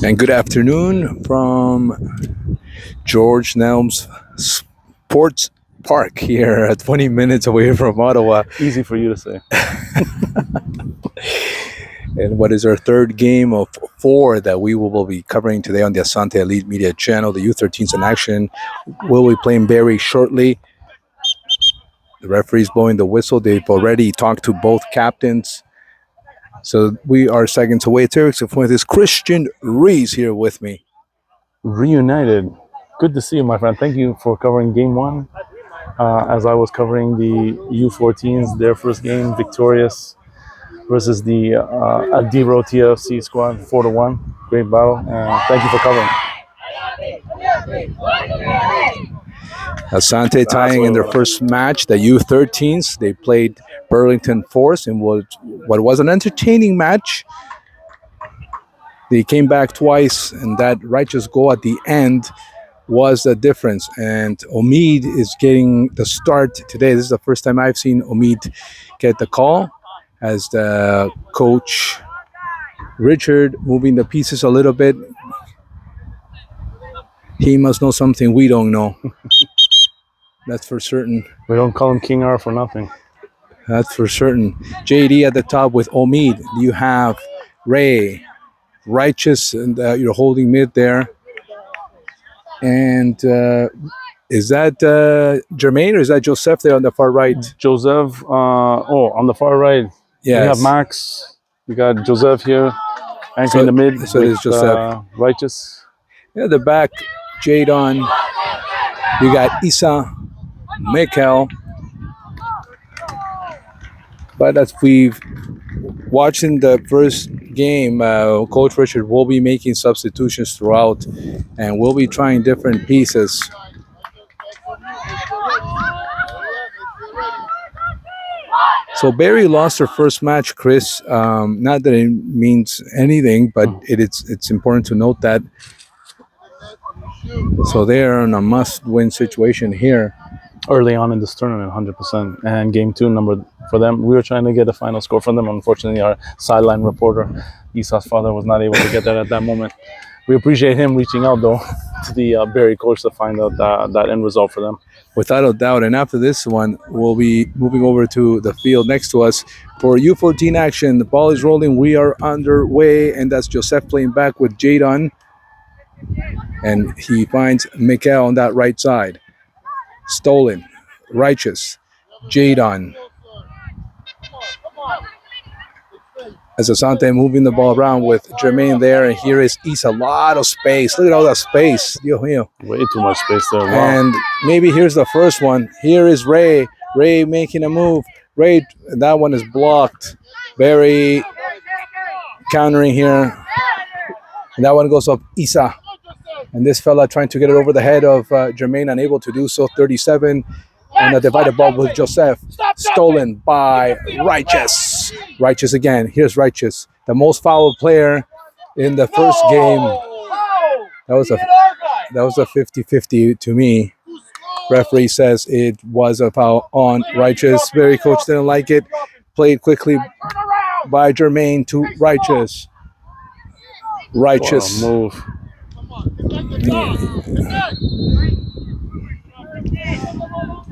And good afternoon from George Nelms Sports Park here at 20 minutes away from Ottawa. Easy for you to say. And what is our third game of 4 that we will be covering today on the Asante Elite Media channel. The U13's in action. We'll be playing Barrie shortly. The referee's blowing the whistle. They've already talked to both captains. So we are seconds away. It's Eric Cifuentes, Christian Rees here with me. Reunited. Good to see you, my friend. Thank you for covering game 1. As I was covering the U14s, their first game, victorious versus the Adiro TFC squad, 4-1. Great battle. Thank you for covering. Asante tying in their first match, the U13s. They played Burlington Force in what was an entertaining match. They came back twice, and that righteous goal at the end was the difference. And Omid is getting the start today. This is the first time I've seen Omid get the call, as the coach Richard moving the pieces a little bit. He must know something we don't know. That's for certain. We don't call him King R for nothing. That's for certain. JD at the top with Omid. You have Ray, Righteous, and you're holding mid there. And is that Jermaine or is that Joseph there on the far right? Joseph, on the far right. Yes. We have Max. We got Joseph here. Anchor in the mid. So there's Joseph. Righteous. Yeah, the back, Jadon. You got Isa, Mikel. But as we've watched in the first game, Coach Richard will be making substitutions throughout, and we'll be trying different pieces. So Barrie lost their first match, Chris. Not that it means anything, but it's important to note that. So they are in a must-win situation here. Early on in this tournament, 100%. And game 2 number for them, we were trying to get a final score from them. Unfortunately, our sideline reporter, Esau's father, was not able to get that at that moment. We appreciate him reaching out, though, to the Barrie coach to find out that end result for them. Without a doubt. And after this one, we'll be moving over to the field next to us for U14 action. The ball is rolling. We are underway, and that's Joseph playing back with Jadon. And he finds Mikel on that right side. Stolen, Righteous, Jadon. As Asante moving the ball around with Jermaine there, and here is Isa. A lot of space. Look at all that space. Dios mío. Way too much space there. Wow. And maybe here's the first one. Here is Ray. Ray making a move. Ray, that one is blocked. Barrie countering here. And that one goes up Isa. And this fella trying to get it over the head of Jermaine, unable to do so. 37. And a divided ball with Joseph. Stolen by Righteous. Righteous again. Here's Righteous. The most fouled player in the first game. That was a 50-50 to me. Referee says it was a foul on Righteous. Barrie coach didn't like it. Played quickly by Jermaine to Righteous. Righteous. Wow, move.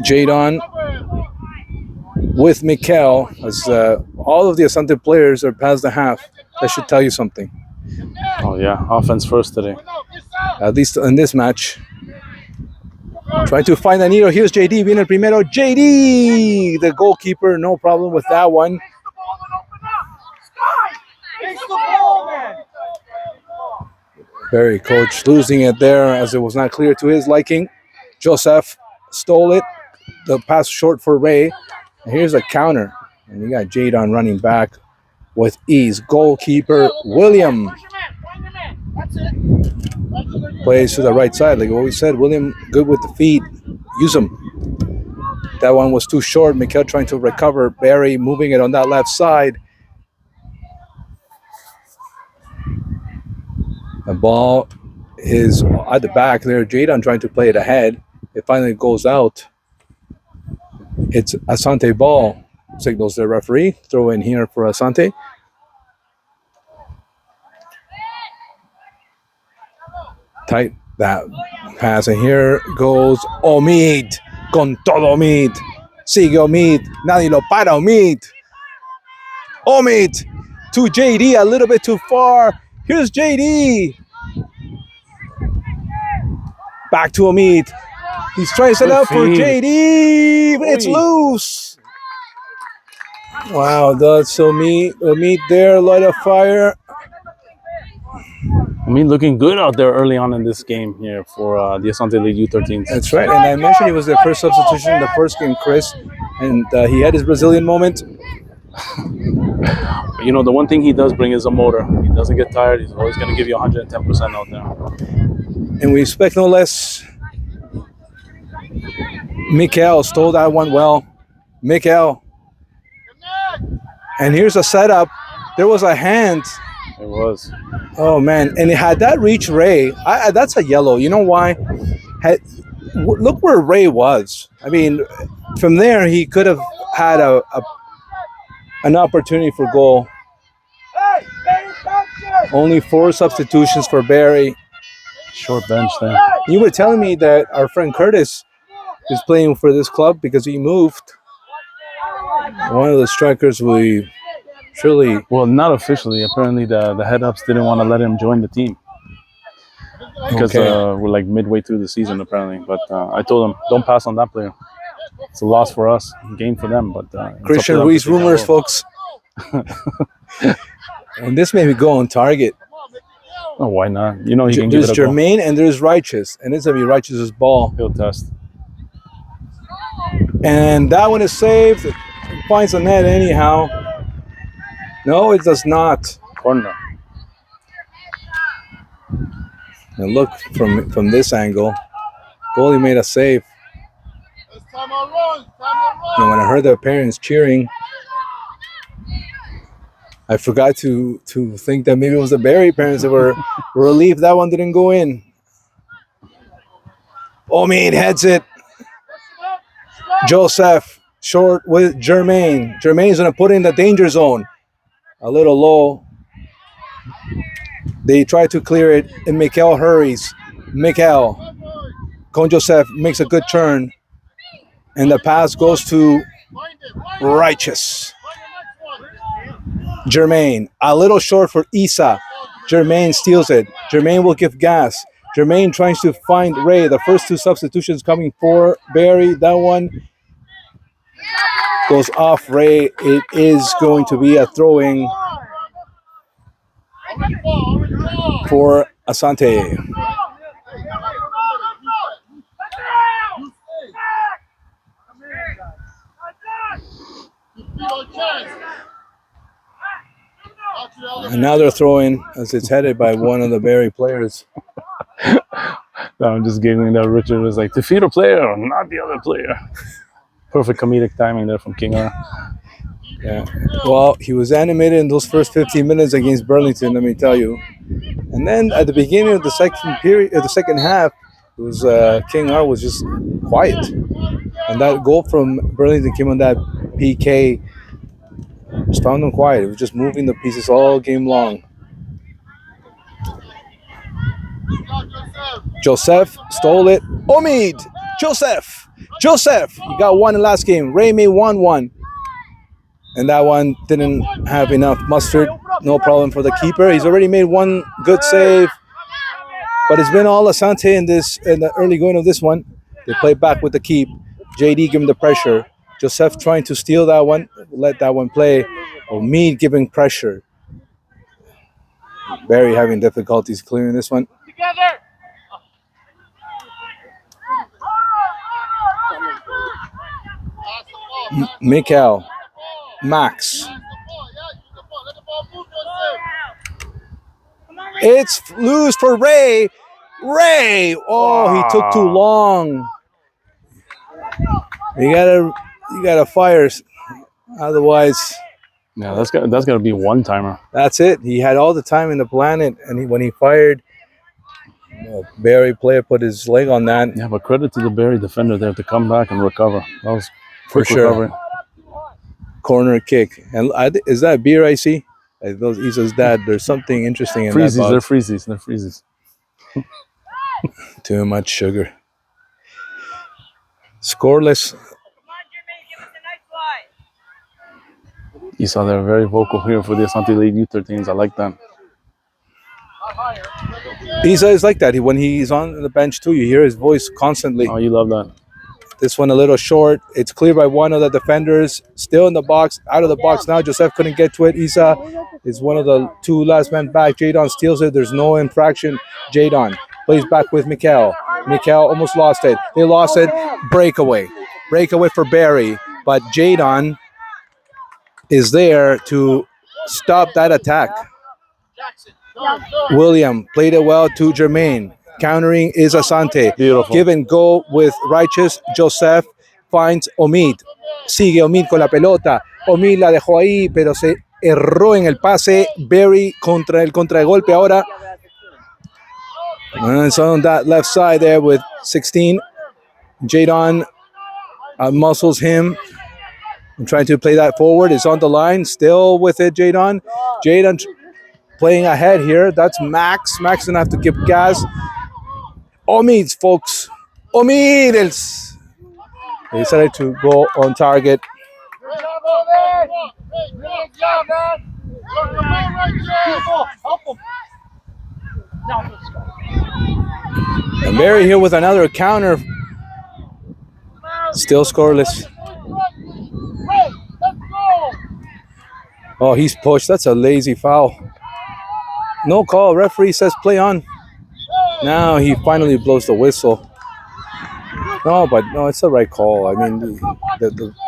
Jadon with Mikel, as all of the Asante players are past the half. That should tell you something. Oh, yeah. Offense first today. At least in this match. Trying to find Anito. Here's JD. Viene el primero. JD, the goalkeeper. No problem with that one. Barrie coach losing it there as it was not clear to his liking. Joseph stole it. The pass short for Ray. And here's a counter. And you got Jadon running back with ease. Goalkeeper William plays to the right side. Like what we said, William good with the feet. Use them. That one was too short. Mikel trying to recover. Barrie moving it on that left side. The ball is at the back there. Jadon trying to play it ahead. It finally goes out. It's Asante ball. Signals the referee. Throw in here for Asante. Tight that pass. And here goes Omid. Con todo Omid. Sigue Omid. Nadie lo para Omid. Omid to JD a little bit too far. Here's JD. Back to Omid. He's trying to set up for JD. It's loose. Wow, that's Omid there. Light a fire. I mean, looking good out there early on in this game here for the Asante League U13. That's right. And I mentioned he was the first substitution in the first game, Chris. And he had his Brazilian moment. You know, the one thing he does bring is a motor. He doesn't get tired. He's always going to give you 110% out there. And we expect no less. Mikael stole that one well. Mikael. And here's a setup. There was a hand. It was. Oh, man. And had that reached Ray, that's a yellow. You know why? Look where Ray was. I mean, from there, he could have had an opportunity for goal. Only 4 substitutions for Barrie. Short bench there. You were telling me that our friend Curtis is playing for this club because he moved. One of the strikers we surely... Well, not officially. Apparently, the head-ups didn't want to let him join the team. Because we're like midway through the season, apparently. But I told him, don't pass on that player. It's a loss for us, gain for them. But Christian Ruiz rumors, folks. And this made me go on target. Oh, why not? You know, he can there's give it a Jermaine and there's Righteous, and it's gonna be Righteous's ball. He'll test. And that one is saved. It finds the net anyhow. No, it does not. Corner. And look from this angle, goalie made a save. And when I heard the parents cheering, I forgot to think that maybe it was the Barrie parents that were relieved that one didn't go in. Omid heads it. Joseph short with Jermaine. Jermaine's gonna put in the danger zone. A little low. They try to clear it, and Mikael hurries. Mikael. Con Joseph makes a good turn. And the pass goes to Righteous. Jermaine, a little short for Isa. Jermaine steals it. Jermaine will give gas. Jermaine tries to find Ray. The first 2 substitutions coming for Barrie. That one goes off Ray. It is going to be a throw-in for Asante. And now they're throwing as it's headed by one of the Barrie players. No, I'm just giggling that Richard was like, defeat a player, not the other player. Perfect comedic timing there from King R. Yeah. Well, he was animated in those first 15 minutes against Burlington, let me tell you. And then at the beginning of the second half, it was King R was just quiet. And that goal from Burlington came on that PK. Just found them quiet. It was just moving the pieces all game long. Joseph stole it. Omid! Joseph! You got one in the last game. Ray made 1-1. And that one didn't have enough mustard. No problem for the keeper. He's already made one good save. But it's been all Asante in the early going of this one. They play back with the keep. JD giving the pressure. Joseph trying to steal that one, let that one play. Omid giving pressure. Barrie having difficulties clearing this one. Mikael. Max. It's loose for Ray. Oh, he took too long. You gotta fire, otherwise. Yeah, that's gotta be one timer. That's it. He had all the time in the planet, and when he fired, Barrie player put his leg on that. Yeah, but credit to the Barrie defender there to come back and recover. That was for sure. Recovery. Corner kick, and is that beer I see? Those Isa's dad. There's something interesting in freezies, that box. They're freezies. Too much sugar. Scoreless. You saw they're very vocal here for the Asante League U13s. I like that. He's always like that. When he's on the bench too, you hear his voice constantly. Oh, you love that. This one a little short. It's cleared by one of the defenders. Still in the box. Out of the box now. Joseph couldn't get to it. Isa is one of the two last men back. Jadon steals it. There's no infraction. Jadon plays back with Mikel. Mikel almost lost it. They lost it. Breakaway. Breakaway for Barrie. But Jadon is there to stop that attack. William played it well to Jermaine. Countering is Asante. Beautiful. Give and go with Righteous. Joseph finds Omid. Sigue Omid con la pelota. Omid la dejó ahí, pero se erró en el pase. Barrie contra el contragolpe ahora. And it's on that left side there with 16. Jadon muscles him. And trying to play that forward. It's on the line. Still with it, Jadon. Jadon playing ahead here. That's Max. Max gonna have to give gas. Omids, folks. Omids. They decided to go on target. And Barrie here with another counter. Still scoreless. Oh, he's pushed. That's a lazy foul. No call. Referee says play on. Now he finally blows the whistle. No, but no, it's the right call. I mean,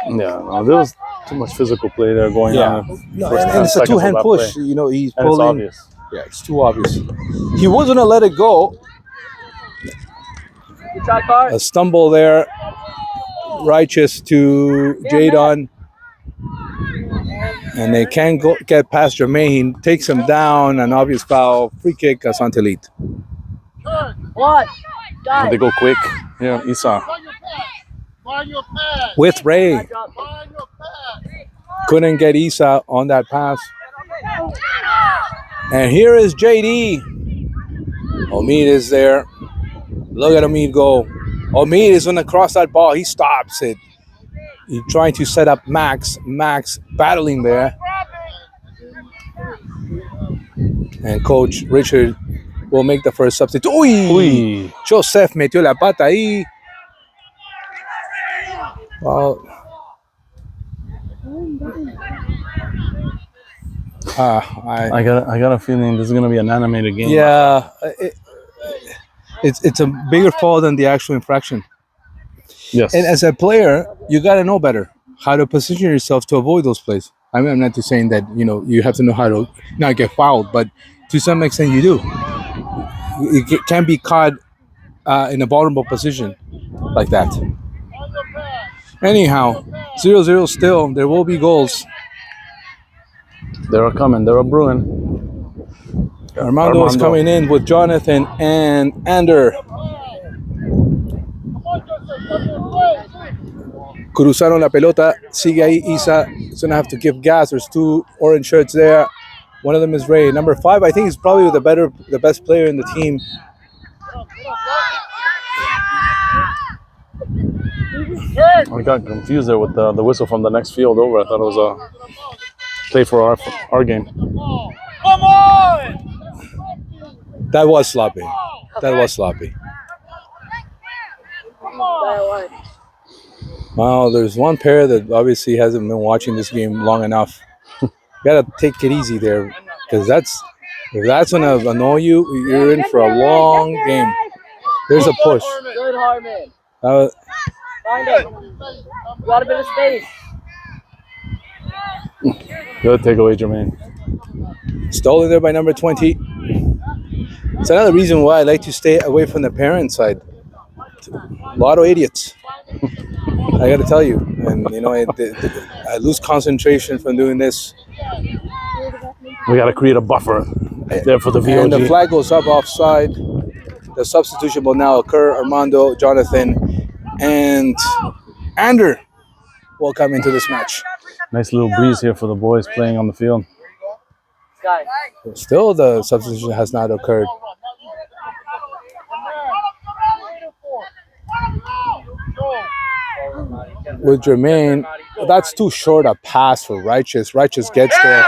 no, there was too much physical play there going on. No, and it's a two-hand push. You know, he's and pulling. It's obvious. Yeah, it's too obvious. He wasn't gonna let it go. A stumble there. Righteous to Jadon. And they can't get past Jermaine. Takes him down. An obvious foul. Free kick, Asante Elite. They go quick. Yeah, Isa. With Ray. Couldn't get Isa on that pass. And here is JD. Omid is there. Look at Omid go. Omid is going to cross that ball. He stops it. He's trying to set up Max. Max battling there. And Coach Richard will make the first substitute. Uy! Joseph metió la pata ahí. Well, I got a feeling this is gonna be an animated game. Yeah, it's a bigger foul than the actual infraction. Yes. And as a player, you got to know better how to position yourself to avoid those plays. I mean, I'm not just saying that you have to know how to not get fouled, but to some extent you do. You can't be caught in a vulnerable position like that. Anyhow, 0-0 still. There will be goals. They're coming. They're brewing. Armando is coming in with Jonathan and Ander. Cruzaron la pelota. Sigue ahí Isa. He's going to have to give gas. There's two orange shirts there. One of them is Ray. Number 5, I think he's probably the best player in the team. I got confused there with the whistle from the next field over. I thought it was a play for our game. Come on! That was sloppy. That was sloppy. Wow, there's one pair that obviously hasn't been watching this game long enough. You gotta take it easy there, because if that's gonna annoy you, you're in for a long game. There's a push. Good, Harmon. Find it. Got a bit of space. Good takeaway, Jermaine. Stolen there by number 20. It's another reason why I like to stay away from the parent side. A lot of idiots. I got to tell you. And, I lose concentration from doing this. We got to create a buffer there for the VOG. And the flag goes up offside. The substitution will now occur. Armando, Jonathan, and Ander will come into this match. Nice little breeze here for the boys playing on the field. Still, the substitution has not occurred. with Jermaine. That's too short a pass for Righteous. Righteous gets there.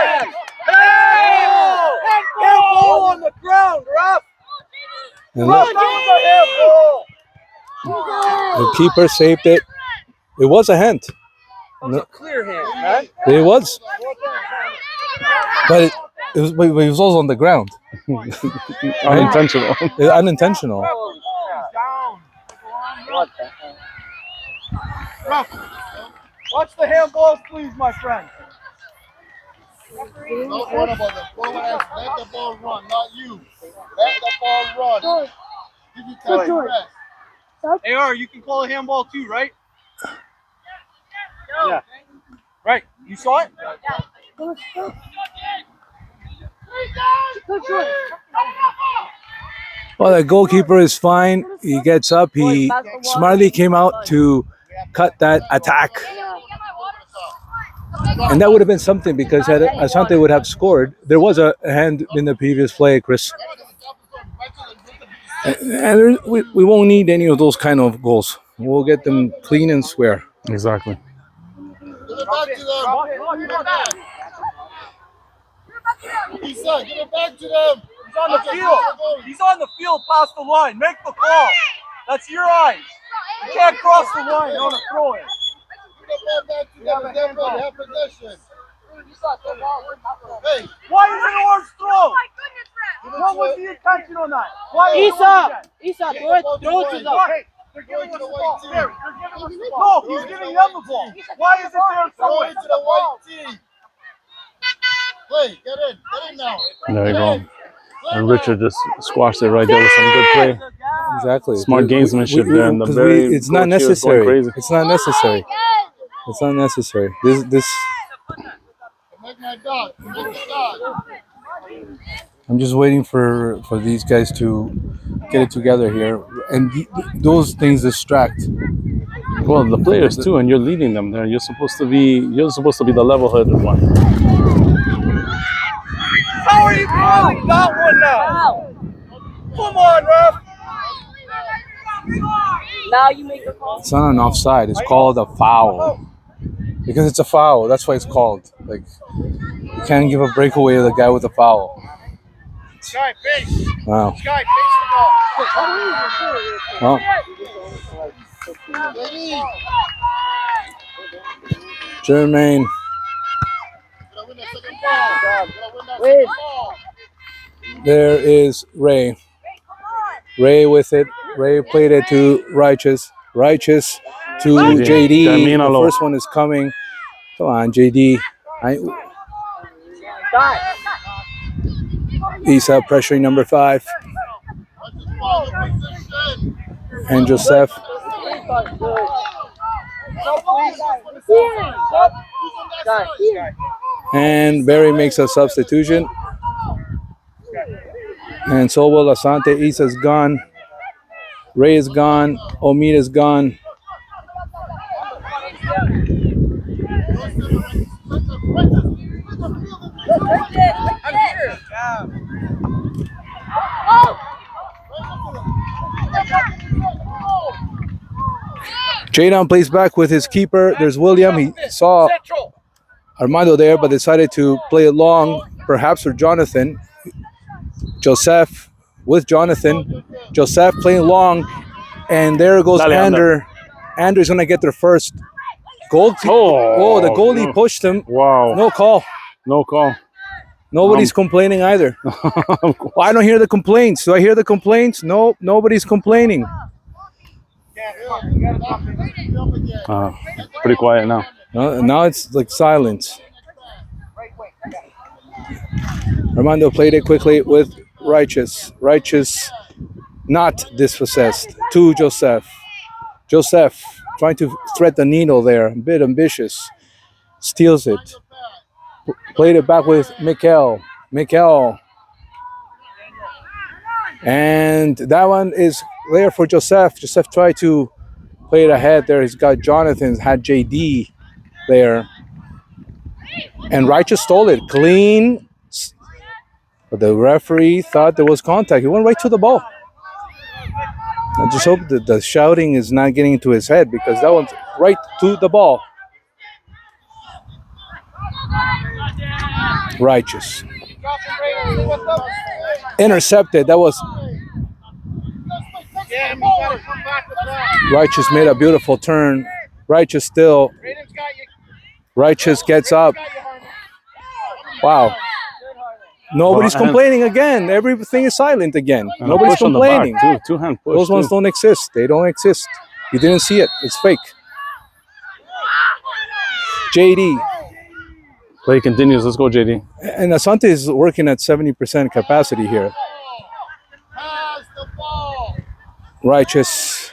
Handball on the ground, ref. And Ref, look, that was a handball. the keeper saved it. It was a hand. That was a clear hand, man. It was. But it was also on the ground. Unintentional. Unintentional. What the hell? Ref, watch the handballs, please, my friend. Don't worry about the ball. Let the ball run, not you. Let the ball run. Give you time to rest. AR, you can call a handball too, right? Yeah. Right. You saw it? Well, the goalkeeper is fine. He gets up. He smartly came out to cut that attack. And that would have been something because had Asante would have scored. There was a hand in the previous play, Chris. And we won't need any of those kind of goals. We'll get them clean and square. Exactly. Give it back to them. Give it back. Isa, give it back to them. He's on the field. He's on the field past the line. Make the call. That's your eyes. You can't cross the line on a throw in. Give the ball back to them. They have possession. Hey, Why is it orange throw? What was the intention on that? Why is it orange? throw it to them. Hey, they're giving us the ball. Barrie, they're giving us the ball. No, he's giving them the ball. Why is it there Throw somewhere? it to the white team. Play, get in now. There you go. And Richard just squashed it right there with some good play. Exactly. Smart gamesmanship there, and the Barrie it's not coach here is going necessary. crazy. It's not necessary. It's not necessary. This. Make my dot. Make the dot. I'm just waiting for these guys to get it together here, and those things distract. Well, the players too, and you're leading them there. You're supposed to be the level-headed one. How are you calling that one now? Come on, ref. Now you make the call. It's not an offside. It's called a foul because it's a foul. That's why it's called. Like you can't give a breakaway to the guy with a foul. Sky, face. Wow. Sky, face the ball. Well, Jermaine. Gotta win that second ball. Gotta win that Win. second ball. There is Ray. Ray with it. Ray played it to Righteous. Righteous to JD. The first one is coming. Come on, JD. Isa pressuring number 5. And Joseph. And Barrie makes a substitution. And so will Asante. Isa's gone. Ray is gone. Omid is gone. Jadon plays back with his keeper. There's William. He saw Armando there, but decided to play it long, perhaps for Jonathan. Joseph with Jonathan. Joseph playing long, and there goes Ander. Ander's going to get their first goal. Oh, the goalie pushed him. Wow. No call. No call. Nobody's complaining either. Well, I don't hear the complaints. Do I hear the complaints? No, nobody's complaining. Pretty quiet now. Now it's like silence. Armando played it quickly with Righteous. Righteous not dispossessed to Joseph. Joseph trying to thread the needle there. A bit ambitious. Steals it. Played it back with Mikel. Mikel. And that one is there for Joseph. Joseph tried to play it ahead there. He's got Jonathan, had JD there. And Righteous stole it. Clean. But the referee thought there was contact. He went right to the ball. I just hope that the shouting is not getting into his head because that one's right to the ball. Righteous. Intercepted. That was Righteous made a beautiful turn. Righteous still. Righteous gets up. Wow. Nobody's complaining again. Everything is silent again. Nobody's complaining. Too. Two-hand push. Those ones don't exist. They don't exist. You didn't see it. It's fake. JD. Play continues. Let's go, JD. And Asante is working at 70% capacity here. Righteous.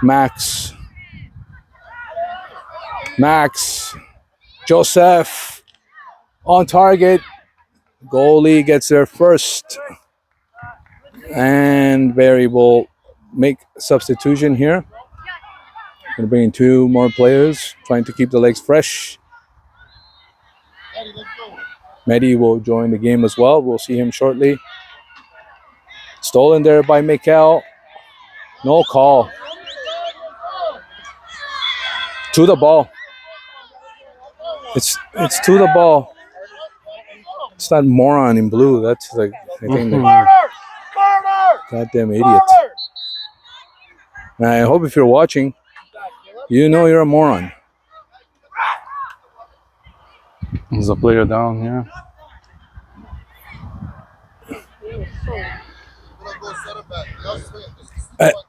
Max. Joseph. On target. Goalie gets there first. And Barrie will make substitution here. Going to bring in 2 more players, trying to keep the legs fresh. Mehdi will join the game as well. We'll see him shortly. Stolen there by Mikel. No call. To the ball. It's to the ball. It's that moron in blue. That's like, I think goddamn idiot. And I hope if you're watching, you know you're a moron. There's a player down here.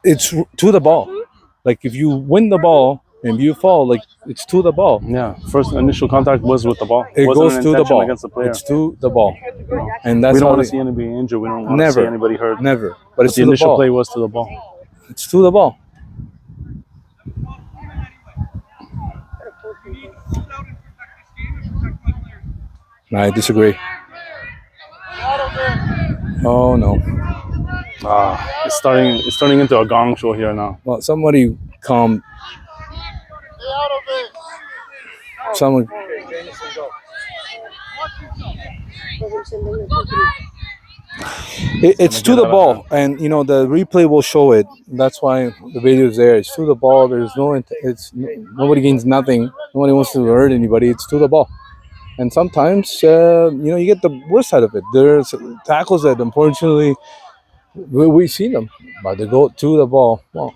It's to the ball. Like if you win the ball and you fall, like it's to the ball. Yeah, first initial contact was with the ball. It goes to the ball. Against the player. It's to the ball. And that's we don't how want to see anybody injured. We don't want to see anybody hurt. Never. But it's the to the initial ball. play was to the ball. It's to the ball. I disagree. Oh no. It's turning into a gong show here now. Well, somebody calm. Someone. It's to the ball, and you know the replay will show it. That's why the video is there. It's to the ball. There's no. Nobody gains nothing. Nobody wants to hurt anybody. It's to the ball. And sometimes, you get the worst side of it. There's tackles that, unfortunately, we see them, but they go to the ball. Well,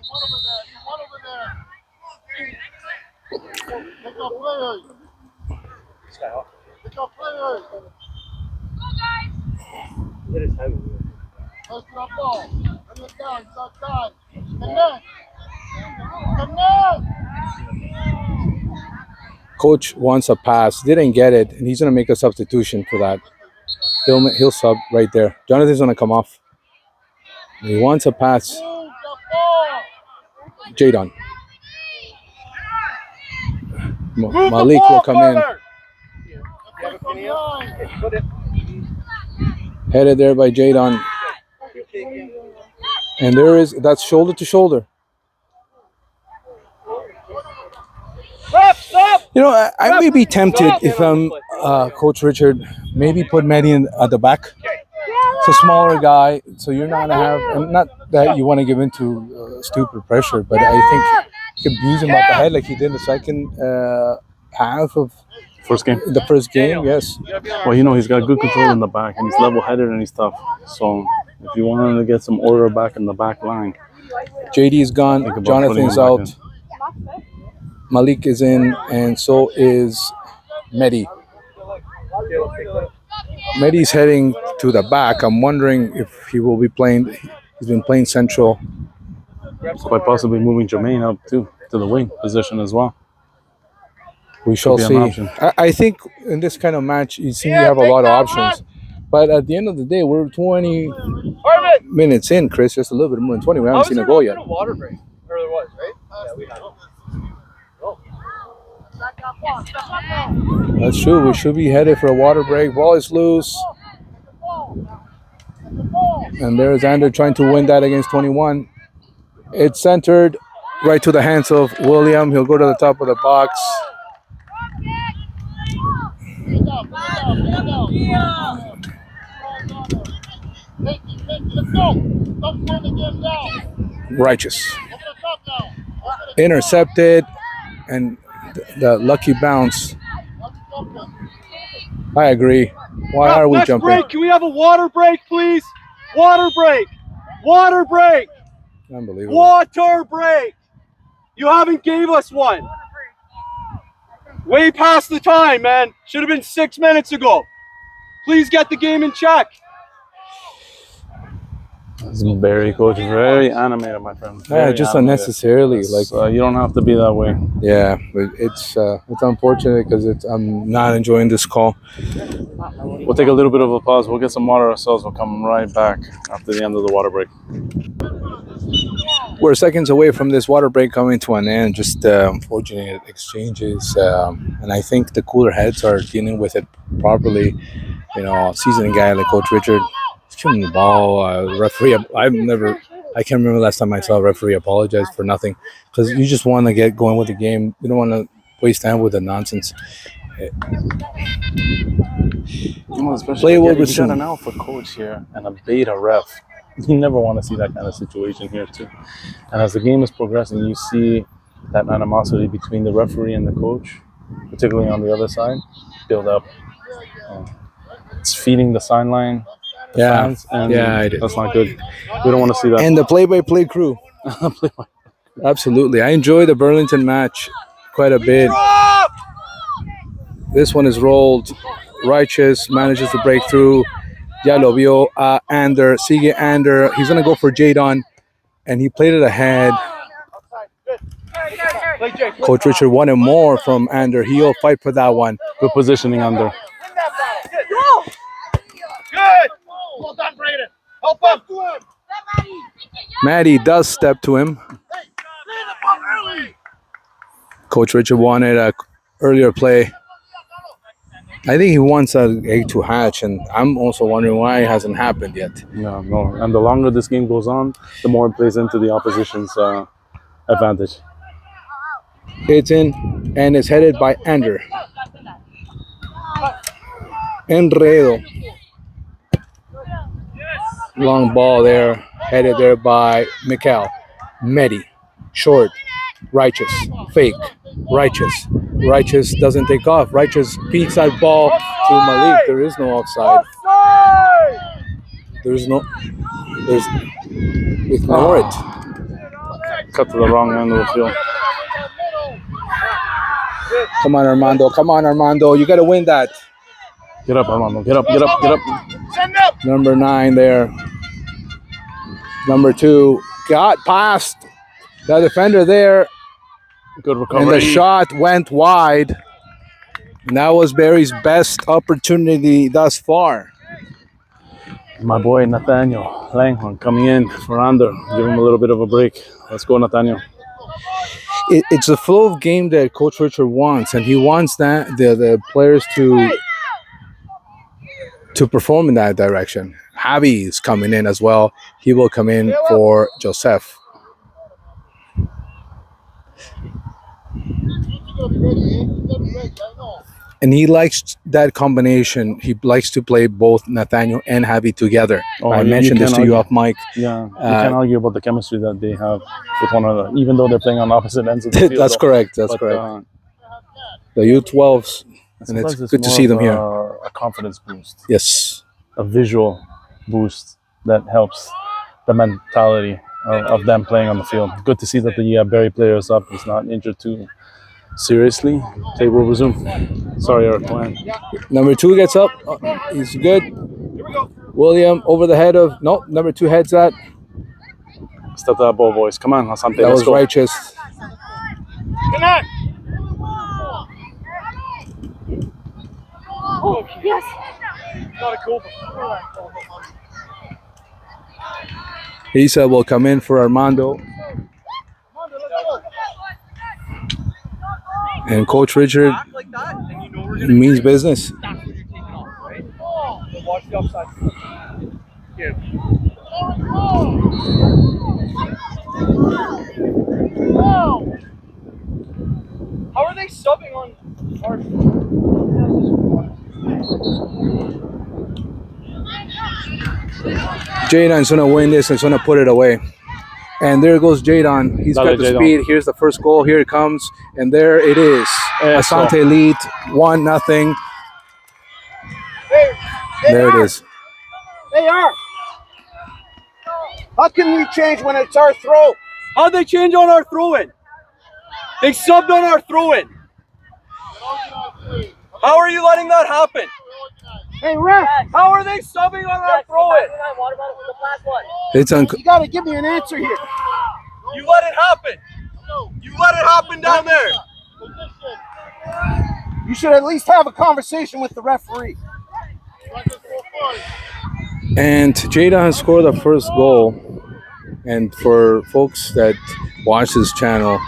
coach wants a pass, didn't get it, and he's gonna make a substitution for that. He'll sub right there. Jonathan's gonna come off. He wants a pass. Jadon. Malik will come in. Headed there by Jadon. And that's shoulder to shoulder. You know, I may be tempted if I'm Coach Richard, maybe put Mehdi at the back. It's a smaller guy, so you're not going to have, and not that you want to give into stupid pressure, but I think you could abuse him off the head like he did in the second half of the first game, yes. Well, he's got good control in the back, and he's level-headed and he's tough. So if you want him to get some order back in the back line. JD is gone, Jonathan's out. Malik is in, and so is Mehdi. Mehdi's heading to the back. I'm wondering if he will be playing. He's been playing central. Quite possibly moving Jermaine up too to the wing position as well. We shall see. I think in this kind of match, you see, we have a lot of options. But at the end of the day, we're 20 minutes in, Chris. Just a little bit more than 20. We haven't seen a goal yet. Water break. Or there was, right? Yeah, we had. That's true. We should be headed for a water break. Ball is loose. And there's Ander trying to win that against 21. It's centered right to the hands of William. He'll go to the top of the box. Stop slowing the game down. Righteous. Over the top now. Intercepted, and the lucky bounce. I agree. Why are we Next jumping? break. Can we have a water break, please? Water break. Water break. Unbelievable. Water break. You haven't gave us one. Way past the time, man. Should have been 6 minutes ago. Please get the game in check. This is Barrie, coach. Very animated, my friend. Yeah, Very just animated. unnecessarily. It's, you don't have to be that way. Yeah, but it's unfortunate because I'm not enjoying this call. We'll take a little bit of a pause. We'll get some water ourselves. We'll come right back after the end of the water break. We're seconds away from this water break coming to an end. Just unfortunate exchanges, and I think the cooler heads are dealing with it properly. You know, seasoned guy like Coach Richard, give him the ball. Referee, I can't remember last time I saw a referee apologize for nothing, because you just want to get going with the game. You don't want to waste time with the nonsense. Especially Play will you got resume. an alpha coach here and a beta ref. You never want to see that kind of situation here too. And as the game is progressing, you see that animosity between the referee and the coach, particularly on the other side, build up. It's feeding the sideline, the fans, and it is. that's not good. We don't want to see that. And the play-by-play crew. Absolutely. I enjoy the Burlington match quite a bit. This one is rolled. Righteous manages to break through. Ya lo vio. Ander. Sigue Ander. He's going to go for Jadon. And he played it ahead. Coach Richard wanted more from Ander. He'll fight for that one. Good positioning, Ander. Good. Well done, Brayden. Help him. Maddie does step to him. Coach Richard wanted a earlier play. I think he wants an egg to hatch, and I'm also wondering why it hasn't happened yet. No. And the longer this game goes on, the more it plays into the opposition's advantage. It's in, and it's headed by Ander. Enredo. Long ball there, headed there by Mikel. Medi. Short. Righteous. Fake. Righteous. Righteous doesn't take off. Righteous peeks that ball to Malik. There is no offside. There's ignore it. Cut to the wrong end of the field. Come on, Armando. Come on, Armando. You got to win that. Get up, Armando. Get up. Number 9 there. Number 2 got past the defender there. Good recovery. And the shot went wide. And that was Barrie's best opportunity thus far. My boy Nathaniel Langhorn coming in for Ander. Give him a little bit of a break. Let's go, Nathaniel. It's the flow of game that Coach Richard wants, and he wants that the players to perform in that direction. Javi is coming in as well. He will come in for Joseph. And he likes that combination. He likes to play both Nathaniel and Javi together. I mentioned this to you off mic. Yeah, you can't argue about the chemistry that they have with one another, even though they're playing on opposite ends of the field. That's correct. That's correct. The U12s, and it's good to see them here. A confidence boost. Yes. A visual boost that helps the mentality of them playing on the field. Good to see that the Barrie player is up. He's not injured too seriously. Play will resume. Sorry, Eric. Number 2 gets up. He's good. William over the head of number 2 heads that. Step that ball, boys. Come on, Asante. That was Righteous. Come on. Oh, yes. Not a cool. He said will come in for Armando. And Coach Richard means business. Watch the upside. How are they subbing on our Jadon's gonna win this and he's gonna put it away. And there goes Jadon. He's Dale, got the Jadon. speed. Here's the first goal. Here it comes. And there it is. Eso. Asante lead 1-0. There it is. They are. How can we change when it's our throw? How'd they change on our throw-in? They subbed on our throw-in. How are you letting that happen? Hey, ref, How are they subbing on our throw-in? It's you got to give me an answer here. You let it happen. You let it happen down there. You should at least have a conversation with the referee. And Jada has scored the first goal. And for folks that watch this channel,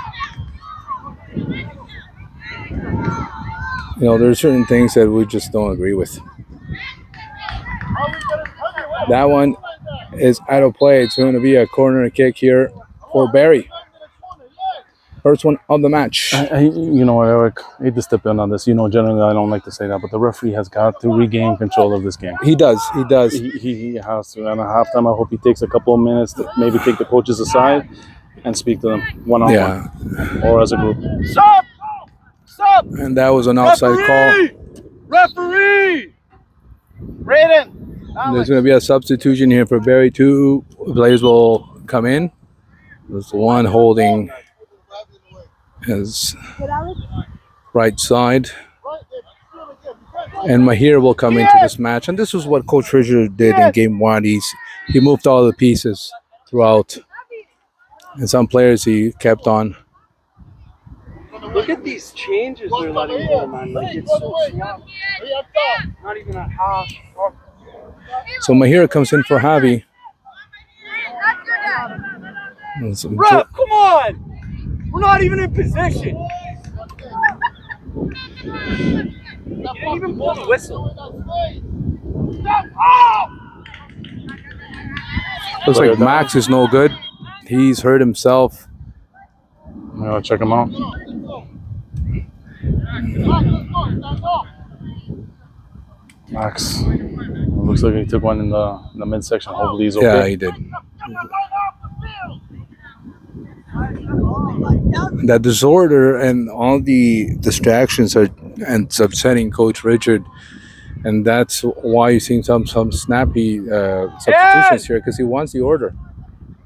there are certain things that we just don't agree with. That one is out of play. It's going to be a corner kick here for Barrie. First one of the match. You know what, Eric? I hate to step in on this. Generally I don't like to say that, but the referee has got to regain control of this game. He does. He has to. And at halftime, I hope he takes a couple of minutes to maybe take the coaches aside and speak to them one-on-one or as a group. Stop! Stop! And that was an offside call. Referee! Brayden. There's going to be a substitution here for Barrie. 2 players will come in. There's one holding his right side. And Mahir will come into this match. And this is what Coach Fisher did in game 1. He moved all the pieces throughout. And some players he kept on. Look at these changes they're letting go, man. Like, it's so small. Not even at half. So Mahir comes in for Javi. Ref, come on! We're not even in position. You didn't even blow the whistle. Looks like Max is no good. He's hurt himself. I'll check him out. Max. Looks like he took one in the midsection. Hopefully he's okay. Yeah, he did. That disorder and all the distractions are upsetting Coach Richard, and that's why you're seeing some snappy substitutions here, because he wants the order.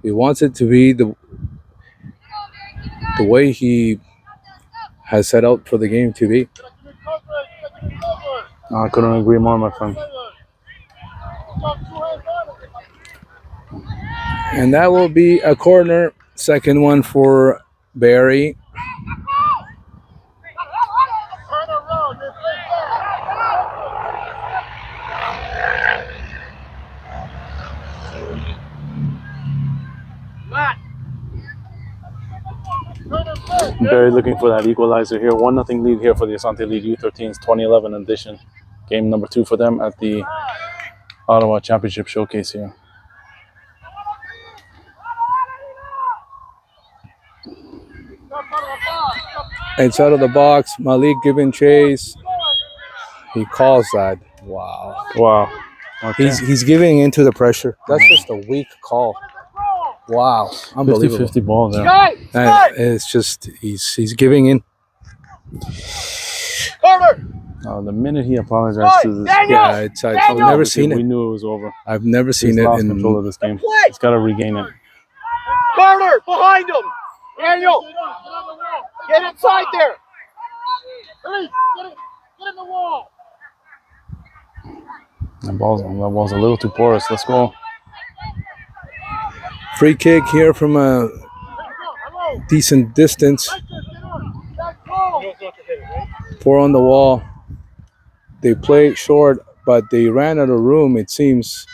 He wants it to be the way he has set out for the game to be. I couldn't agree more, my friend. And that will be a corner. Second one for Barrie. Barrie looking for that equalizer here. 1-0 lead here for the Asante League U13's 2011 edition. Game number 2 for them at the Ottawa Championship Showcase here. It's out of the box. Malik giving chase. He calls that. Wow. Wow. Okay. He's giving into the pressure. That's just a weak call. Wow. Unbelievable. 50-50 ball there. And it's just he's giving in. The minute he apologized to this, I've never seen it. We knew it was over. I've never seen He's it lost in control of this game. He's got to regain it. Carter, behind him! Daniel, get inside there. Get in the wall. That ball's a little too porous. Let's go. Free kick here from a decent distance. 4 on the wall. They played short, but they ran out of room, it seems.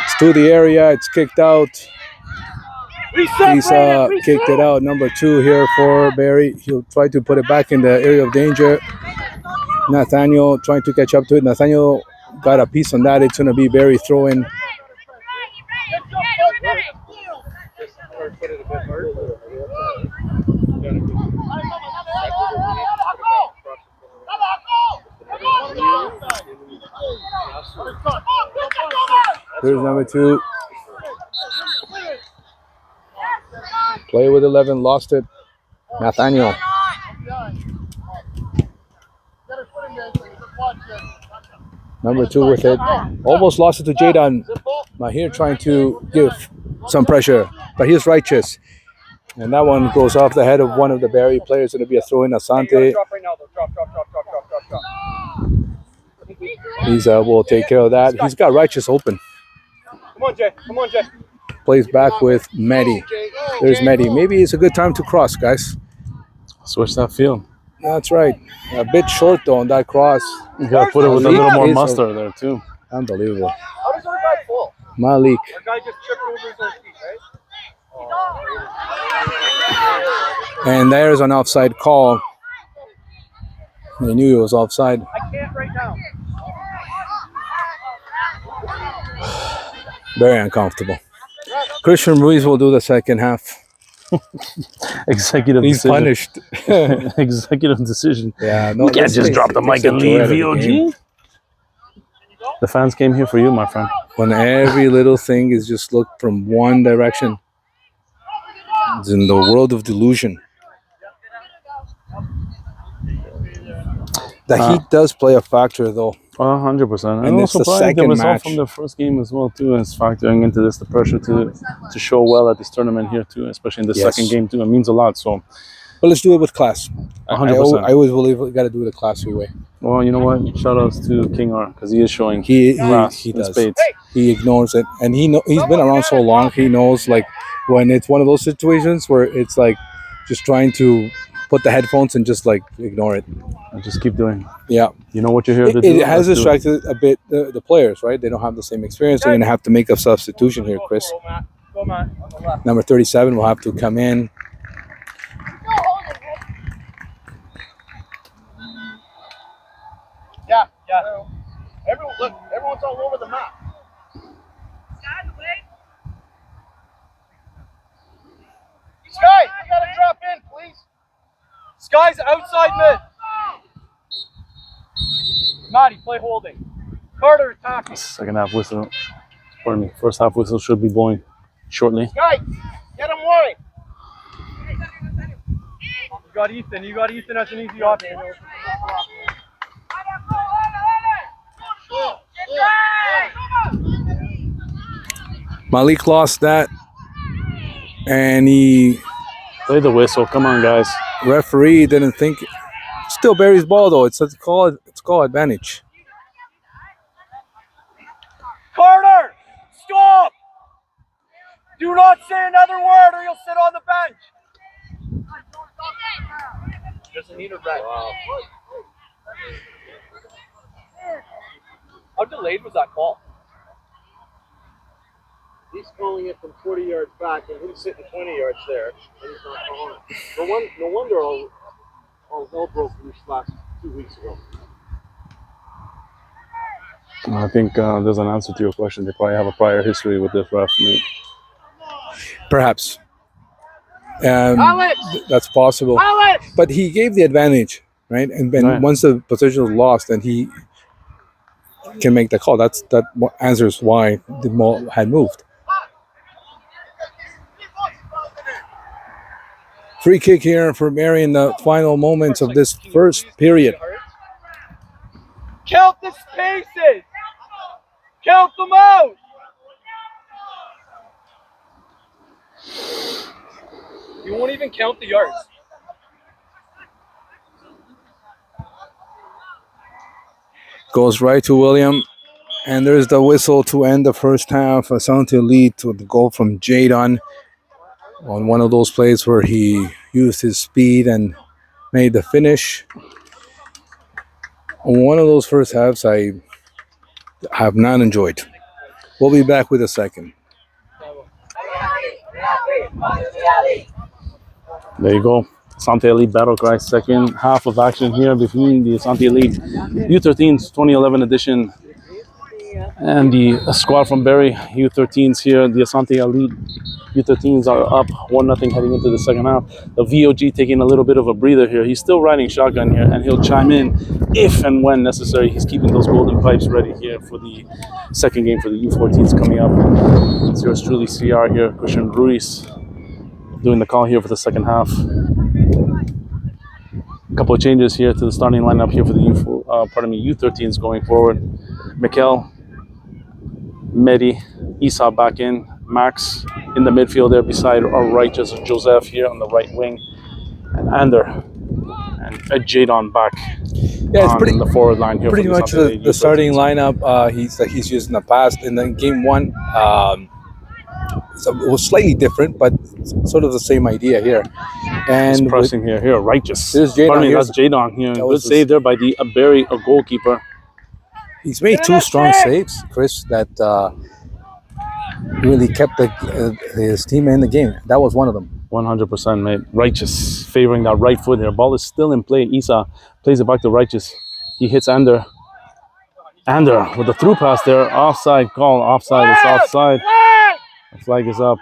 It's to the area. It's kicked out. He's kicked it out. Number 2 here for Barrie. He'll try to put it back in the area of danger. Nathaniel trying to catch up to it. Nathaniel got a piece on that. It's going to be Barrie throwing. Here's number 2. Play with 11, lost it. Nathaniel. Number 2 with it. Almost lost it to Jadon. Mahir trying to give some pressure, but he's righteous. And that one goes off the head of one of the Barrie players. It'll be a throw in. Asante. He's will take care of that. He's got righteous open. Come on, Jay. Come on, Jay. Plays back with Mehdi. There's Mehdi. Maybe it's a good time to cross, guys. Switch that field. That's right. A bit short though on that cross. You gotta put it with a little more mustard there too. Unbelievable. How does our guy fall? Malik. Our guy just tripped over his own feet, right? And there's an offside call. They knew it was offside. I can't right now. Very uncomfortable. Christian Ruiz will do the second half. Executive He's decision. punished. Executive decision. Yeah, no, You can't just drop the mic and leave, VOG. The fans came here for you, my friend. When every little thing is just looked from one direction. It's in the world of delusion. The heat does play a factor, though. 100%. And it's also the probably the second result match. from the first game as well too is factoring into this, the pressure to show well at this tournament here too, especially in the Yes. second game too. It means a lot. So But let's do it with class. 100%. I always believe we got to do it the classy way. Well, you know what? Shout outs to King R because he is showing He class in does. spades. He ignores it, and he's been around so long. He knows like when it's one of those situations where it's like just trying to put the headphones and just like ignore it. And just keep doing. Yeah, You know what you're here to do. it has let's do it. distracted a bit the players, right? They don't have the same experience. They're gonna have to make a substitution here, Chris. Go, Matt. Go, Matt. On the left. Number 37 will have to come in. Yeah. Everyone's all over the map. Sky, you gotta drop in, please. Sky's outside mid. Matty, play holding. Carter attacking. Second half whistle. Pardon me. First half whistle should be blowing shortly. Sky, get him wide. You got Ethan. You got Ethan as an easy option. Malik lost that, and he Play the whistle. Come on, guys. referee didn't think. Still Barry's ball though. It's call advantage. Carter, stop! Do not say another word or you'll sit on the bench. Doesn't need a red. Wow. How delayed was that call? He's calling it from 40 yards back, and he's sitting 20 yards there, and he's not calling it. No wonder all hell broke loose last 2 weeks ago. I think there's an answer to your question. They probably have a prior history with this ref. Perhaps. Alex! That's possible. Alex! But he gave the advantage, right? And then Right. once the position was lost, then he can make the call. That answers why the ball had moved. Free kick here for Barrie in the final moments of this first period. Count the spaces! Count them out! You won't even count the yards. Goes right to William. And there's the whistle to end the first half. Asante lead with the goal from Jadon on one of those plays where he used his speed and made the finish. On one of those first halves I have not enjoyed. We'll be back with a second. There you go. Asante Elite Battle Cry, second half of action here between the Asante Elite U13's 2011 edition And the squad from Barrie, U13s here, the Asante Elite U13s are up 1-0 heading into the second half. The VOG taking a little bit of a breather here. He's still riding shotgun here, and he'll chime in if and when necessary. He's keeping those golden pipes ready here for the second game for the U14s coming up. It's yours truly, CR here, Christian Ruiz, doing the call here for the second half. A couple of changes here to the starting lineup here for the U13s going forward. Mikel, Mehdi, Isa back in, Max in the midfield there beside our righteous Joseph here on the right wing, and Ander and Jadon back. Yeah, it's pretty in the forward line here. Pretty much the starting lineup he's used in the past. And then game one, so it was slightly different, but sort of the same idea here. And he's pressing here, righteous. There's Jadon. That's Jadon here. Good save there by the Barrie goalkeeper. He's made two strong saves, Chris, that really kept his team in the game. That was one of them. 100%, mate. Righteous favoring that right foot here. Ball is still in play. Isa plays it back to Righteous. He hits Ander. Ander with the through pass there. Offside call. Offside. It's offside. The flag is up.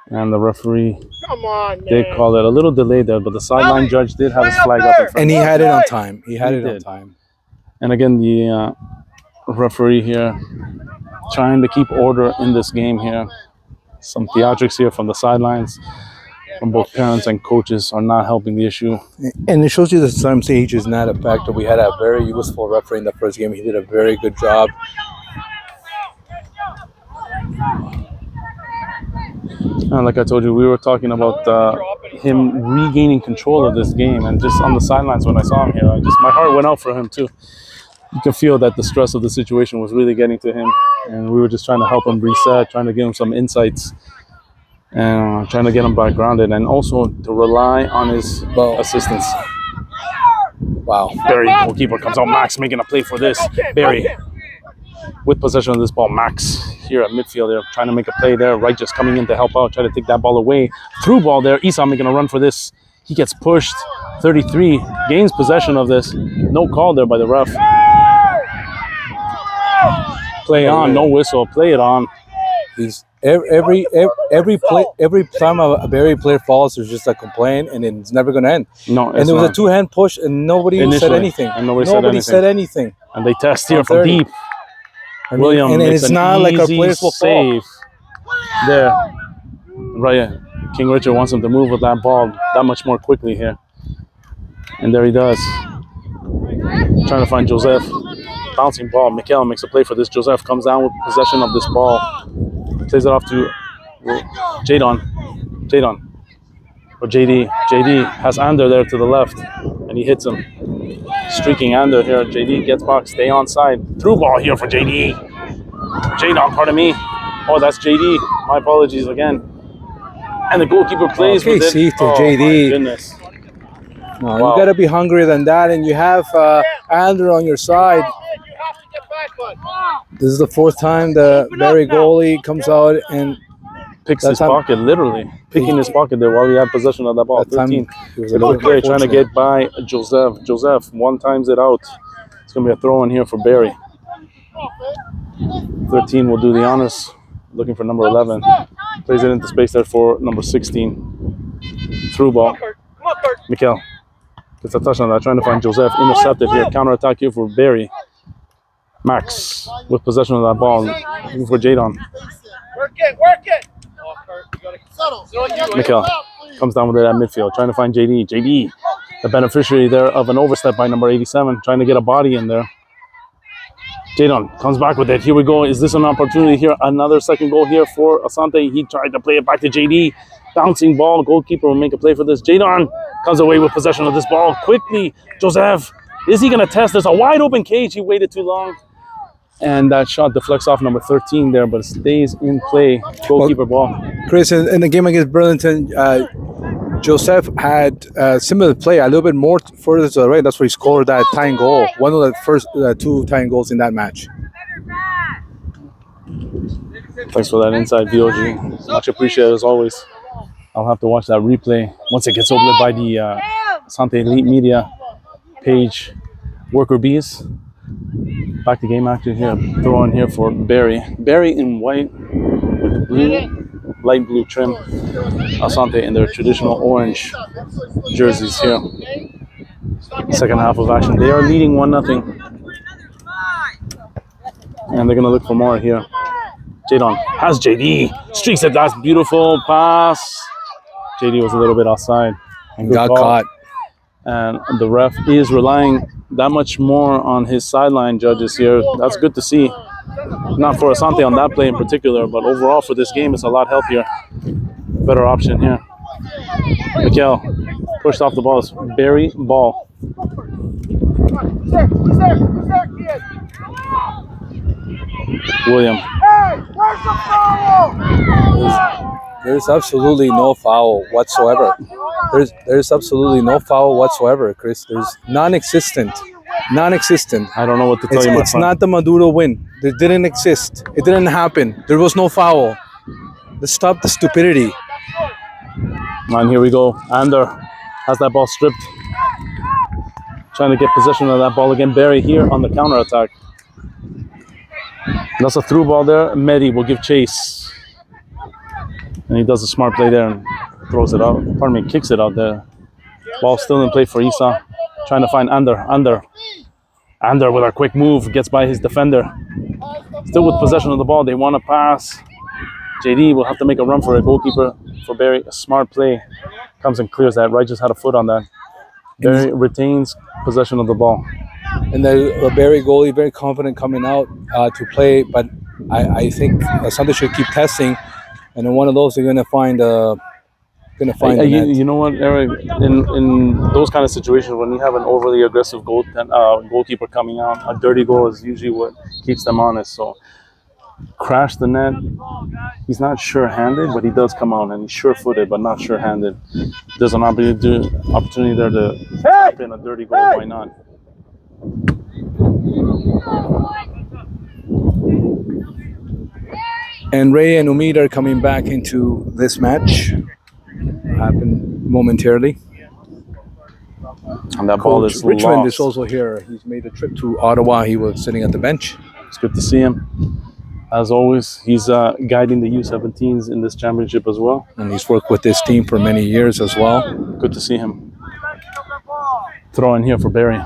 And the referee did call it. A little delayed there, but the sideline judge did have his flag up in front. And he had it on time. He had it on time. And again, the referee here trying to keep order in this game here. Some theatrics here from the sidelines, from both parents and coaches, are not helping the issue. And it shows you that sometimes age is not a factor. We had a very useful referee in the first game. He did a very good job. And like I told you, we were talking about him regaining control of this game. And just on the sidelines when I saw him here, my heart went out for him too. You can feel that the stress of the situation was really getting to him, and we were just trying to help him reset, trying to give him some insights, and trying to get him back grounded, and also to rely on his assistance. Wow. Barrie, goalkeeper, comes out. Max making a play for this. Barrie with possession of this ball. Max here at midfield there, trying to make a play there. Righteous coming in to help out, try to take that ball away. Through ball there. Isa making a run for this. He gets pushed. 33 gains possession of this. No call there by the ref. Play on, no whistle. Play it on. He's every time a Barrie player falls, there's just a complaint, and it's never going to end. No, and there was a two-hand push, and nobody said anything. And nobody said anything. And they test here from deep. William and makes it's an not like our easy players will save there. Right, King Richard wants him to move with that ball that much more quickly here, and there he does. Trying to find Joseph. Bouncing ball. Mikel makes a play for this. Joseph comes down with possession of this ball. Plays it off to Jadon. Or JD. JD has Ander there to the left, and he hits him. Streaking Ander here. JD gets back. Stay on side. Through ball here for JD. Jadon, pardon me. Oh, that's JD. My apologies again. And the goalkeeper plays with it. See to JD. My goodness. No, wow. You got to be hungrier than that, and you have Ander on your side. This is the fourth time the Barrie goalie comes out and picks his pocket, literally picking his pocket there while he had possession of that ball. 13. Good play, trying to get by Joseph. Joseph one times it out. It's going to be a throw in here for Barrie. 13 will do the honors, looking for number 11. Plays it into space there for number 16. Through ball. Mikel gets a touch on that, trying to find Joseph. Intercepted here. Counter attack here for Barrie. Max with possession of that ball, looking for Jadon. Work it! Mikel comes down with it at midfield, trying to find JD. JD, the beneficiary there of an overstep by number 87, trying to get a body in there. Jadon comes back with it. Here we go. Is this an opportunity here? Another second goal here for Asante. He tried to play it back to JD. Bouncing ball. Goalkeeper will make a play for this. Jadon comes away with possession of this ball quickly. Joseph, is he going to test? There's a wide open cage. He waited too long. And that shot deflects off number 13 there, but it stays in play. Goalkeeper ball. Chris, in the game against Burlington, Joseph had similar play, a little bit more further to the right. That's where he scored that tying goal. One of the first two tying goals in that match. Thanks for that inside, VOG. Much appreciated as always. I'll have to watch that replay once it gets uploaded by the Asante Elite Media page, Worker Bees. Back to game action here. Throw in here for Barrie. Barrie in white with blue, light blue trim. Asante in their traditional orange jerseys here. Second half of action. They are leading 1-0. And they're going to look for more here. Jadon has JD. Streaks it. That's beautiful pass. JD was a little bit outside. And got caught. And the ref is relying that much more on his sideline judges here. That's good to see. Not for Asante on that play in particular, but overall for this game, it's a lot healthier. Better option here. Mikhail pushed off the ball. It's Barrie ball. William. There's absolutely no foul whatsoever. There's absolutely no foul whatsoever, Chris. There's non-existent. Non-existent. I don't know what to tell you, my It's friend. not the Maduro win. It didn't exist. It didn't happen. There was no foul. Let's stop the stupidity. And here we go. Ander has that ball stripped. Trying to get possession of that ball again. Barrie here on the counter attack. That's a through ball there. Mehdi will give chase. And he does a smart play there and throws it out. Pardon me, kicks it out there. Ball still in play for Isa. Trying to find Ander. Ander with a quick move gets by his defender. Still with possession of the ball. They want to pass. JD will have to make a run for a goalkeeper for Barrie. A smart play. Comes and clears that. Wright just had a foot on that. Barrie retains possession of the ball. And the Barrie goalie very confident coming out to play, but I think Asante should keep testing, and in one of those they're gonna find the net. You know what, Eric? In those kind of situations, when you have an overly aggressive goalkeeper coming out, a dirty goal is usually what keeps them honest. So, crash the net. He's not sure-handed, but he does come out, and he's sure-footed, but not sure-handed. There's an opportunity there to tap in a dirty goal. Why not? And Ray and Umid are coming back into this match. Happened momentarily. And that ball Coach is Richmond lost. is also here. He's made a trip to Ottawa. He was sitting at the bench. It's good to see him. As always, he's guiding the U17s in this championship as well. And he's worked with this team for many years as well. Good to see him. Throw in here for Barrie.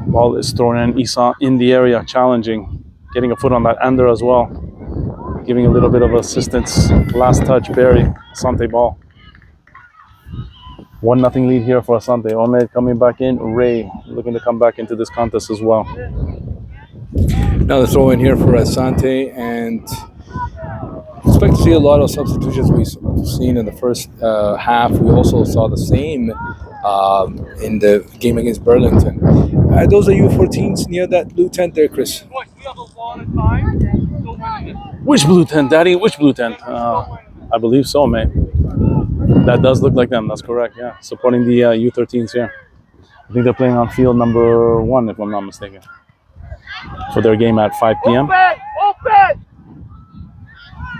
Ball is thrown in. Isa in the area, challenging. Getting a foot on that Ander as well. Giving a little bit of assistance. Last touch, Barrie. Asante ball. 1-0 lead here for Asante. Ahmed coming back in. Ray looking to come back into this contest as well. Another throw in here for Asante, and expect to see a lot of substitutions we've seen in the first half. We also saw the same in the game against Burlington. Those are U14s near that blue tent there, Chris. Which blue tent, Daddy? Which blue tent? I believe so, man. That does look like them. That's correct, yeah. Supporting the U13s here. I think they're playing on field number 1, if I'm not mistaken, for their game at 5 p.m.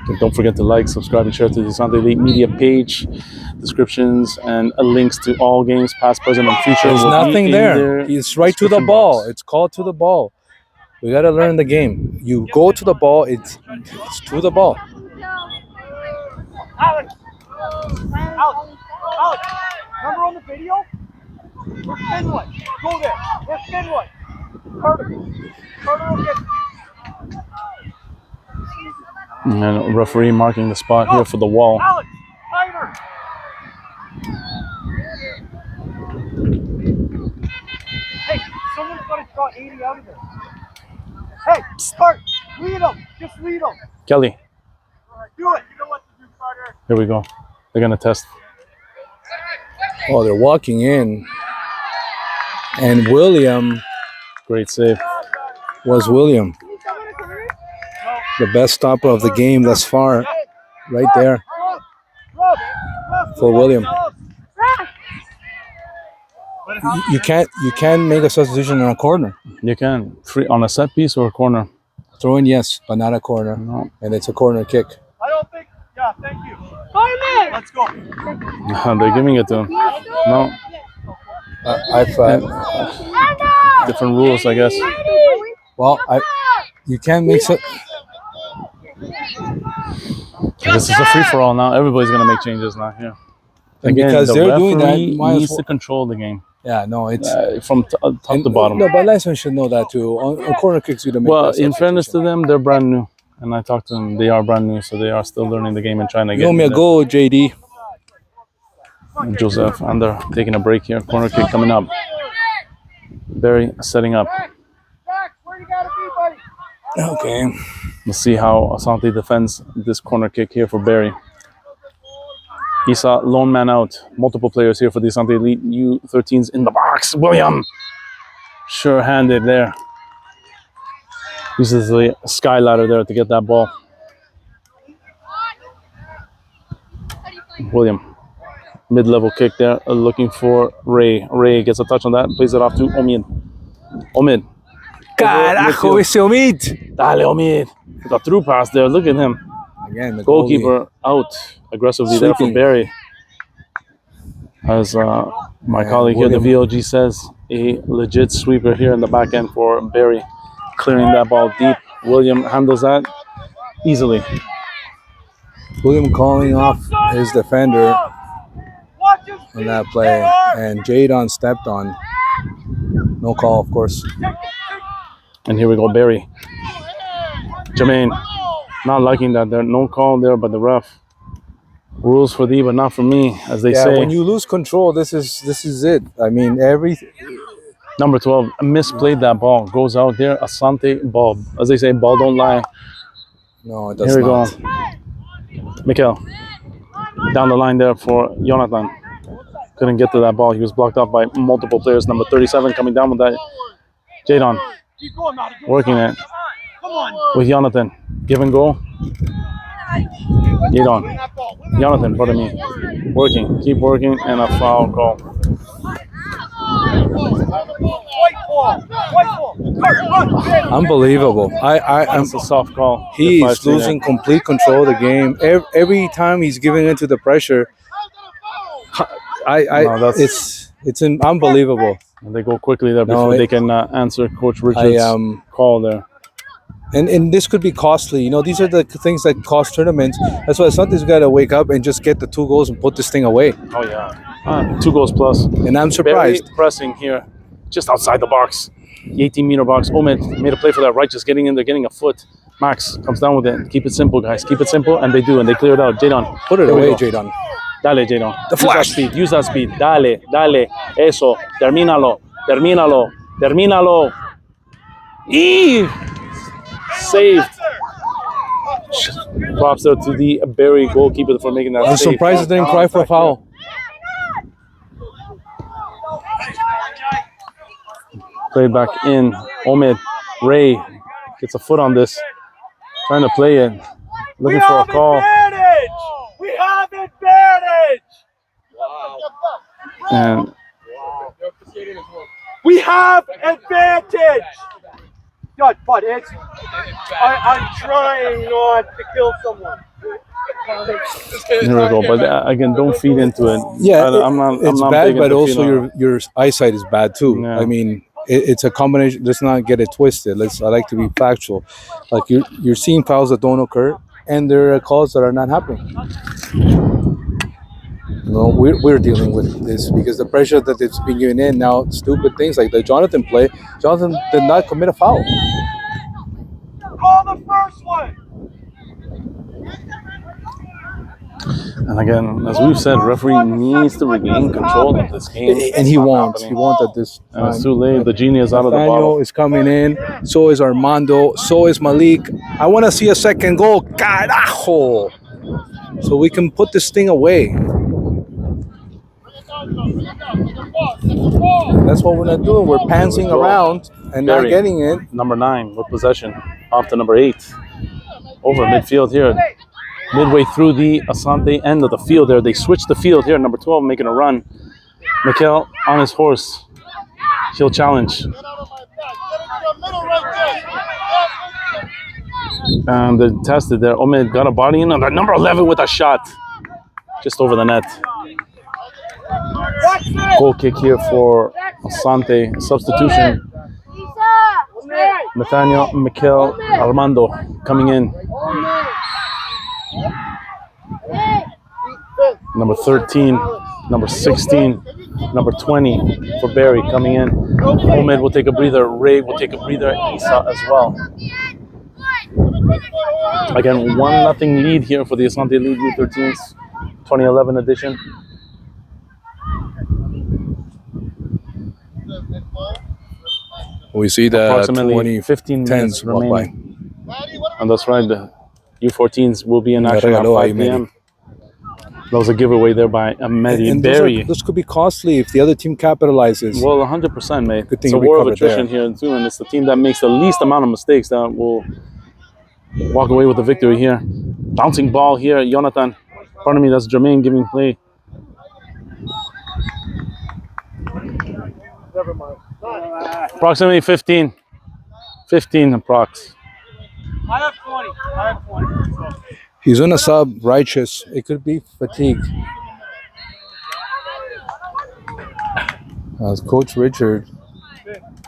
And don't forget to like, subscribe, and share to the Asante Elite Media page. Descriptions and links to all games, past, present, and future. There's nothing there. He's right to the ball. Box. It's called to the ball. We got to learn the game. You go to the ball, it's to the ball. Alex, remember on the video? We're Finland. Go there. We're Finland. Carter will get. And referee marking the spot here for the wall. Alex, tighter. Hey, someone's got to draw 80 out of this. Hey, start. Lead them. Just lead them. Kelly, Do it. You know what to do, Carter. here we go. They're going to test. Oh, they're walking in. And William Great save. was William. The best stopper of the game thus far. Right there for William. You can't make a substitution in a corner. You can. Free on a set piece or a corner. Throw in, yes, but not a corner. No. And it's a corner kick. I don't think. Yeah, thank you. Let's go. They're giving it to him. No. I've Different rules, I guess. well, you can't mix it. This is a free for all now. Everybody's gonna make changes now here. And Again, because the they're doing that, referee might as needs well- to control the game Yeah, no, it's from top to bottom. No, but linesmen should know that too. On corner kicks, you to make Well, that in fairness to substitution. them, they're brand new, and I talked to them. They are brand new, so they are still learning the game and trying to You get. owe me a in goal, JD. there. Joseph, and they're taking a break here. Corner kick coming up. Barrie setting up. Okay. We'll see how Asante defends this corner kick here for Barrie. Isa, lone man out. Multiple players here for the Asante Elite. U13's in the box. William, sure-handed there. Uses the sky ladder there to get that ball. William, mid-level kick there, looking for Ray. Ray gets a touch on that, plays it off to Omid. Omid. Carajo, ese Omid. Dale, Omid. The through pass there. Look at him. Again, the Goalkeeper out aggressively there for Sweeping. Barrie. As my colleague here, the VOG says, a legit sweeper here in the back end for Barrie. Clearing that ball deep. William handles that easily. William calling off his defender in that play, and Jadon stepped on. No call, of course. And here we go, Barrie. Jermaine, not liking that. There's no call there, but the ref. Rules for thee, but not for me, as they say. When you lose control, this is it. I mean, Number 12 misplayed that ball. Goes out there. Asante ball. As they say, ball don't lie. No, it does Here we not. go. Mikel. Down the line there for Jonathan. Couldn't get to that ball. He was blocked off by multiple players. Number 37 coming down with that. Jadon working it with Jonathan. Give and go. Jonathan, pardon me. Working. Keep working. And a foul call. Unbelievable. That's a soft call. He if I've is seen losing it. complete control of the game. Every time he's giving into the pressure, it's unbelievable. And they go quickly there No, before they can answer Coach Richards' call there. And this could be costly. You know, these are the things that cost tournaments. That's why something's got to wake up and just get the 2 goals and put this thing away. Oh, yeah. 2 goals plus. And I'm surprised. Barrie pressing here, just outside the box. The 18-meter box. Omid made a play for that right, just getting in there, getting a foot. Max comes down with it. Keep it simple, guys. Keep it simple. And they do, and they clear it out. Jadon. Put it Here we away, go. Jadon. Dale, Jadon. The flash. Use that speed. Dale. Eso. Termínalo. Eve! Saved. Props there to the Barrie goalkeeper for making that I'm save. surprised it didn't cry for a foul. Played back in. Omid. Ray gets a foot on this. Trying to play it. Looking for a call. We have advantage! And We have advantage! God, but I'm trying not to kill someone. here we go. But again, don't feed into it. Yeah, I'm not bad, big but into also feeding on it. your eyesight is bad too. Yeah. I mean, it's a combination. Let's not get it twisted. I like to be factual. Like you're seeing fouls that don't occur, and there are calls that are not happening. No, we're dealing with this because the pressure that it's being given in now, stupid things like the Jonathan play. Jonathan did not commit a foul. Call the first one! And again, as we've said, referee needs to regain control of this game. And he won't. He won't at this And it's time. too late. The genie is out of the Nathaniel bottle. is coming in. So is Armando. So is Malik. I want to see a second goal. Carajo! So we can put this thing away. That's what we're not doing. We're pantsing around and not Barrie, getting it. Number 9 with possession. Off to number 8. Over midfield here. Midway through the Asante end of the field there. They switch the field here. Number 12 making a run. Mikel on his horse. He'll challenge. And they tested there. Omid got a body in on that. Number 11 with a shot. Just over the net. Goal kick here for Asante. Substitution. Nathaniel Mikel Armando coming in. Number 13, number 16, number 20 for Barrie coming in. Ahmed will take a breather. Ray will take a breather. Isa as well. Again, 1-0 lead here for the Asante League U13s, 2011 edition. We see the Approximately 15 minutes remaining. And that's right, the U14s will be in action at 5 p.m. That was a giveaway there by Ahmedi and Barrie. those could be costly if the other team capitalizes. Well, 100%, mate. Good thing it's a we war of covered attrition there. here, too, and it's the team that makes the least amount of mistakes that will walk away with the victory here. Bouncing ball here, Jonathan. Pardon me, that's Jermaine giving play. Approximately 15. 15 approx. I have 20. I have 20. He's on a sub, Righteous. It could be fatigue. As Coach Richard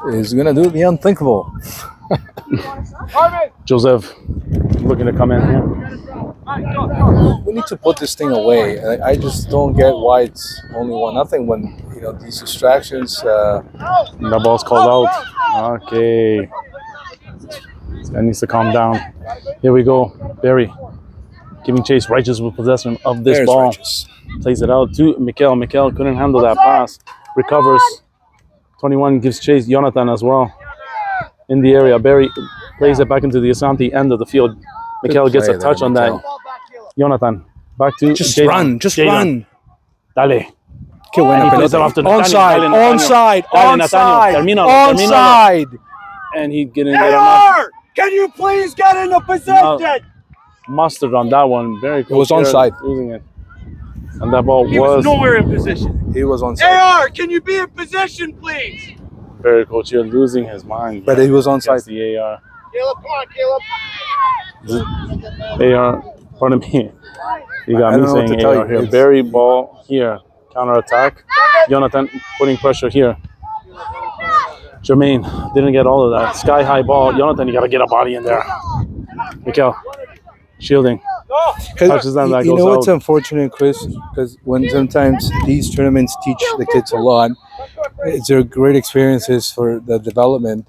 is going to do the unthinkable. Joseph looking to come in here. We need to put this thing away. I just don't get why it's only 1-0 when these distractions. The ball's called out. Okay. This guy needs to calm down. Here we go. Barrie giving chase. Righteous with possession of this There's ball. Righteous. Plays it out to Mikel. Mikel couldn't handle that pass. Recovers. 21 gives chase. Jonathan as well. In the area. Barrie plays it back into the Asante end of the field. Mikel gets a touch on that. Jonathan. Back to Just Jadon. run. Just Jadon. run. Dale. Que buena And he plays it pelota. off to Nathaniel. Onside. Dale, Nathaniel. Onside. Dale, Nathaniel. Onside. Termino. Onside. And he didn't get enough AR! Can you please get in the possession? mustard on that one. Very cool. It was onside. Losing it. And that ball He was nowhere in position. He was onside. AR, can you be in position, please? very cool. You're losing his mind. But he was onside. The AR. Caleb, come on, Caleb. AR, pardon me. You got I me don't know what saying to tell AR you. here. Barrie ball here. Counter attack. Jonathan putting pressure here. Jermaine didn't get all of that. Sky high ball. Jonathan, you got to get a body in there. Mikel shielding. Touches them, that You goes know what's out. unfortunate, Chris? Because when sometimes these tournaments teach the kids a lot, they're great experiences for the development.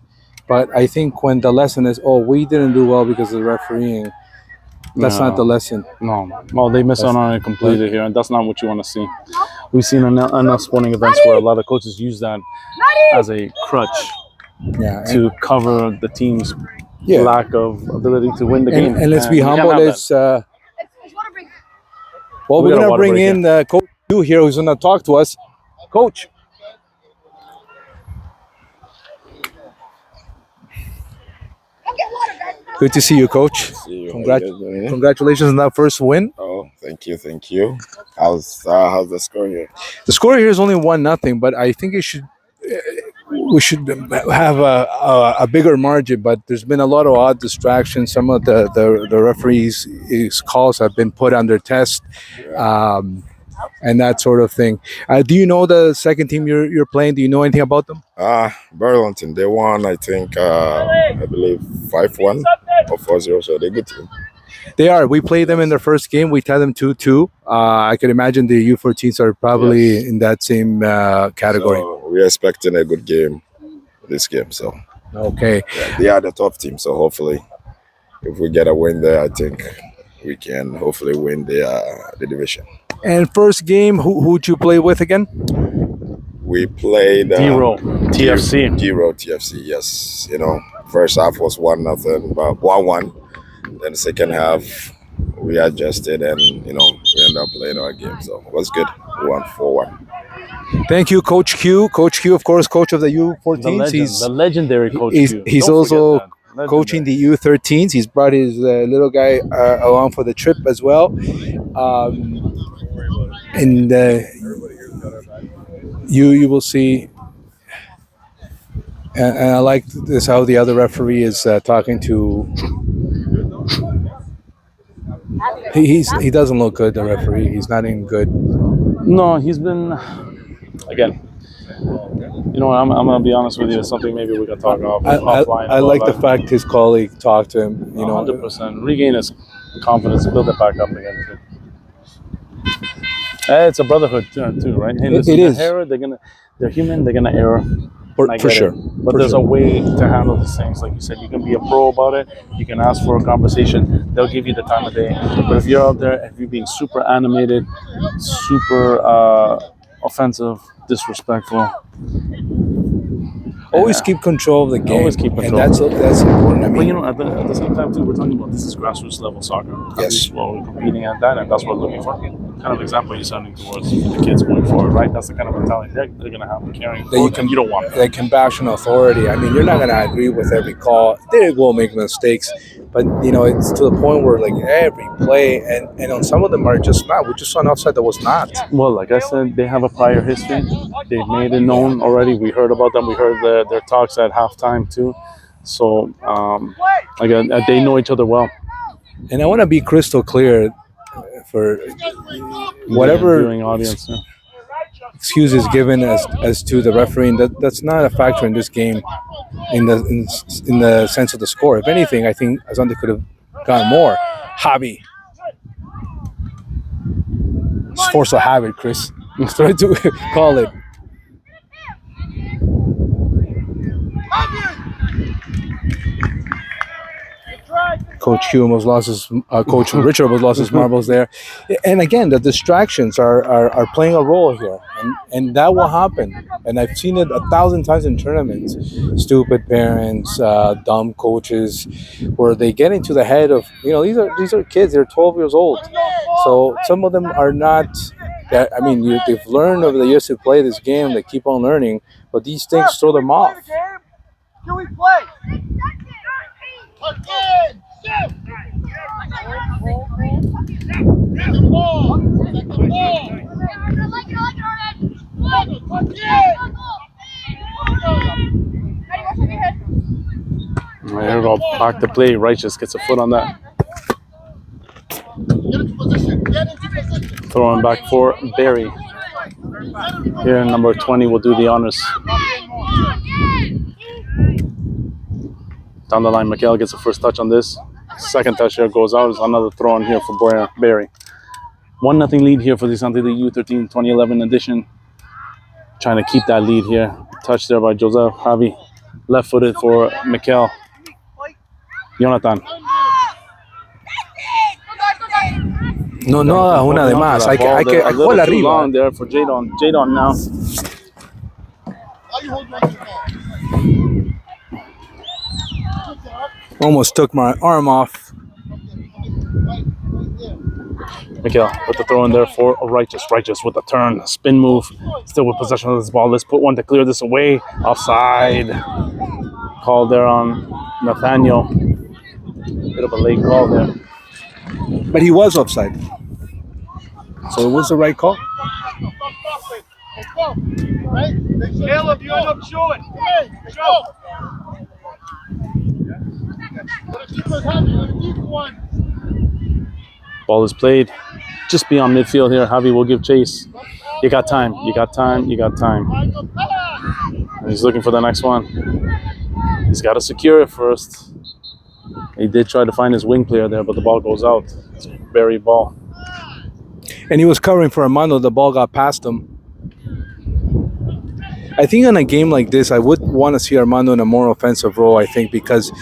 But I think when the lesson is, oh, we didn't do well because of the refereeing, that's not the lesson. No. Well, they miss out on it completely here, and that's not what you want to see. We've seen enough sporting events where a lot of coaches use that as a crutch Yeah. to cover the team's lack of ability to win the game. And let's be we can't humble. have that. It's well, We we're got a gonna water bring break in Coach Q here, who's gonna talk to us. Coach. Good to see you, Coach. See you. Congratulations on that first win. Oh, thank you. How's the score here? The score here is only 1-0, but I think we should have a bigger margin. But there's been a lot of odd distractions. Some of the referees' his calls have been put under test, and that sort of thing. Do you know the second team you're playing? Do you know anything about them? Burlington, they won, I think, I believe 5-1 or 4-0, so they're good team. They are. We played them in their first game. We tied them 2-2. I could imagine the U14s are probably in that same category. So we're expecting a good game this game. So Okay. they are the top team. So hopefully, if we get a win there, I think we can hopefully win the division. And first game, who'd you play with again? We played D-Roll, TFC. D-Roll TFC. Yes, first half was 1-0, but 1-1. Then the second half, we adjusted and we ended up playing our game. So it was good. We won 4-1. Thank you, Coach Q. Coach Q, of course, coach of the U14s. The legend, the legendary Coach he's Q. he's Don't also forget that. coaching the U13s. He's brought his little guy along for the trip as well. And you will see. And I like this how the other referee is talking to. He doesn't look good. The referee. He's not even good. No, he's been again, you know what, I'm gonna be honest with you. It's something maybe we can talk offline. I like the about fact his colleague talked to him. You know, 100%. Regain his confidence, build it back up again. Too. It's a brotherhood too, right? Hey, listen, it is they're human. They're gonna err. for I get sure. it. But For there's sure. a way to handle these things. Like you said, you can be a pro about it. You can ask for a conversation. They'll give you the time of day. But if you're out there, if you're being super animated, super offensive, disrespectful, Always keep control of the game. Always keep control. And that's important. I but mean, you know, at the same time too, we're talking about this is grassroots level soccer. At Yes. least, well, we're competing at that, and that's what we're looking for. Kind of example you're sending towards the kids going forward, right? That's the kind of mentality they're going to have caring that forward, and you don't want that. they can bash on authority. I mean, you're not gonna agree with every call. They will make mistakes, but you know, it's to the point where like every play and on some of them are just not. We just saw an offside that was not. Well, like I said, they have a prior history. They've made it known already. We heard about them. We heard their talks at halftime too. So, again, they know each other well. And I want to be crystal clear for whatever viewing audience. Yeah. excuse is given as to the refereeing. That's not a factor in this game, in the sense of the score. If anything, I think Asante could have gotten more. Javi. It's force of habit, Chris. Started to call it. Coach Hugh almost lost his. Coach Richard almost lost his marbles there, and again, the distractions are playing a role here, and that will happen. And I've seen it 1,000 times in tournaments. Stupid parents, dumb coaches, where they get into the head of these are kids. They're 12 years old, so some of them are not. I mean, they've learned over the years to play this game. They keep on learning, but these things throw them off. Can we play? Here we go. Back to play. Righteous gets a foot on that. Throwing back for Barrie. Here, number 20 will do the honors. Down the line, Mikel gets the first touch on this. Second touch here goes out. There's another throw in here for Barrie. 1-0 lead here for the Asante U13 2011 edition. Trying to keep that lead here. Touch there by Joseph Javi. Left-footed for Mikel. Jonathan. No, una de más. Hay que jugar arriba. Long there for Jadon. Jadon now. Almost took my arm off. Mikel with the throw in there for Righteous. Righteous with the turn, spin move. Still with possession of this ball. Let's put one to clear this away. Offside. Call there on Nathaniel. Bit of a late call there. But he was offside. So it was the right call. Caleb, you end up showing. Show. Ball is played just beyond midfield here. Javi will give chase. You got time. You got time. You got time. And he's looking for the next one. He's got to secure it first. He did try to find his wing player there, but the ball goes out. It's a Barrie ball. And he was covering for Armando. The ball got past him. I think in a game like this, I would want to see Armando in a more offensive role, I think, because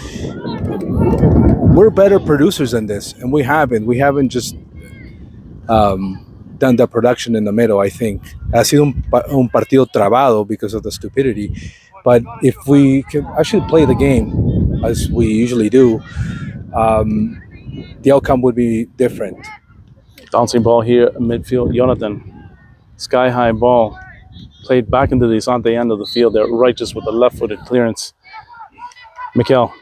we're better producers than this, and we haven't. We haven't just done the production in the middle, I think. Ha sido un partido trabado because of the stupidity. But if we can actually play the game, as we usually do, the outcome would be different. Bouncing ball here, midfield, Jonathan. Sky-high ball. Played back into the Asante end of the field there. Righteous with the left-footed clearance. Mikel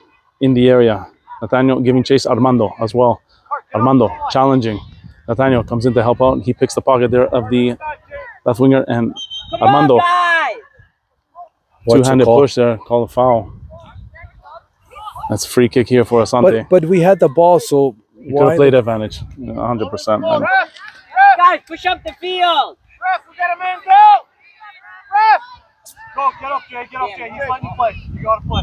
in the area. Nathaniel giving chase. Armando as well. Armando challenging. Nathaniel comes in to help out. He picks the pocket there of the left winger. And Armando. Two-handed push there. Call a foul. That's a free kick here for Asante. But we had the ball, so you could have played advantage. 100%. Guys, push up the field. Ref, we got a man go. Go, get up, Jay. Get up, Jay. He's letting you play. You gotta play.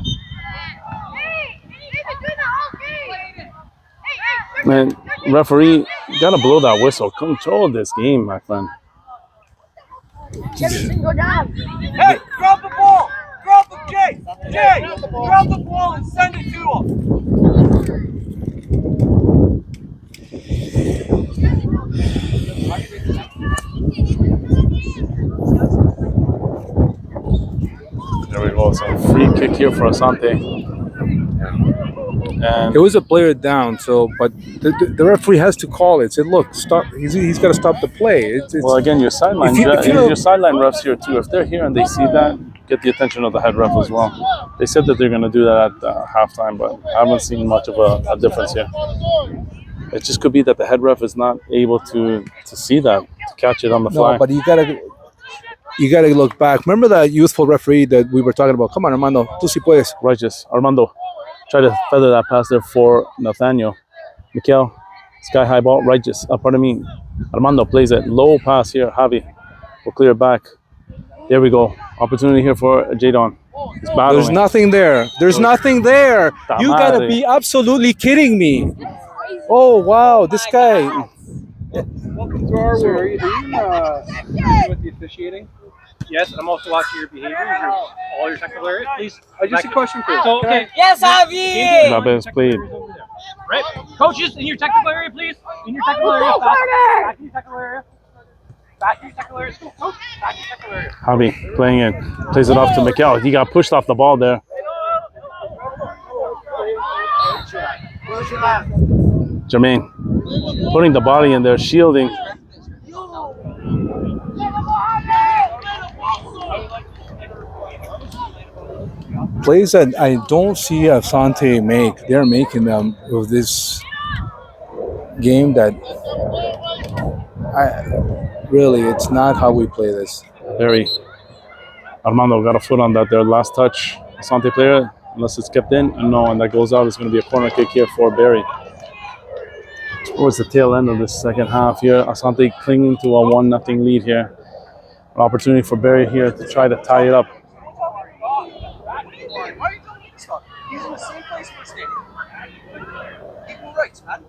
Man, referee, you gotta blow that whistle. Control this game, my friend. Go down. Hey, grab the ball. Grab the Jay. Jay, grab the ball and send it to him. There we go. So free kick here for Asante. And It was a player down, so but the referee has to call it. Said, look, stop. He's got to stop the play. It's, well, again, your sideline, your sideline refs here too. If they're here and they see that, get the attention of the head ref as well. They said that they're going to do that at halftime, but I haven't seen much of a difference here. It just could be that the head ref is not able to see that, to catch it on the fly. no, but you gotta look back. Remember that youthful referee that we were talking about? Come on, Armando, tú sí puedes. Righteous. Armando, try to feather that pass there for Nathaniel. Mikel, sky high ball. Righteous. Pardon me. Armando plays it. Low pass here. Javi will clear it back. There we go. Opportunity here for Jadon. He's battling. There's nothing there. There's nothing there. You gotta be absolutely kidding me. Oh wow, this guy. Welcome to our world. Are you with the officiating? Yes, I'm also watching your behavior, all your technical areas. Please, just a question for you. So, okay. Yes, Javi. Rabez played. Right. Coaches, in your technical area, please. In your technical area. Back in your technical area. Back in your technical area. Coach, back in your technical area. Javi playing it. Plays it off to Mikel. He got pushed off the ball there. Jermaine putting the body in there, shielding. Plays that I don't see Asante make. They're making them with this game that it's not how we play this. Barrie. Armando got a foot on that there. Last touch. Asante player, unless it's kept in. No, and that goes out. It's going to be a corner kick here for Barrie. Towards the tail end of the second half here. Asante clinging to a 1-0 lead here. An opportunity for Barrie here to try to tie it up. He's in the same place for stadium. Equal rights, man.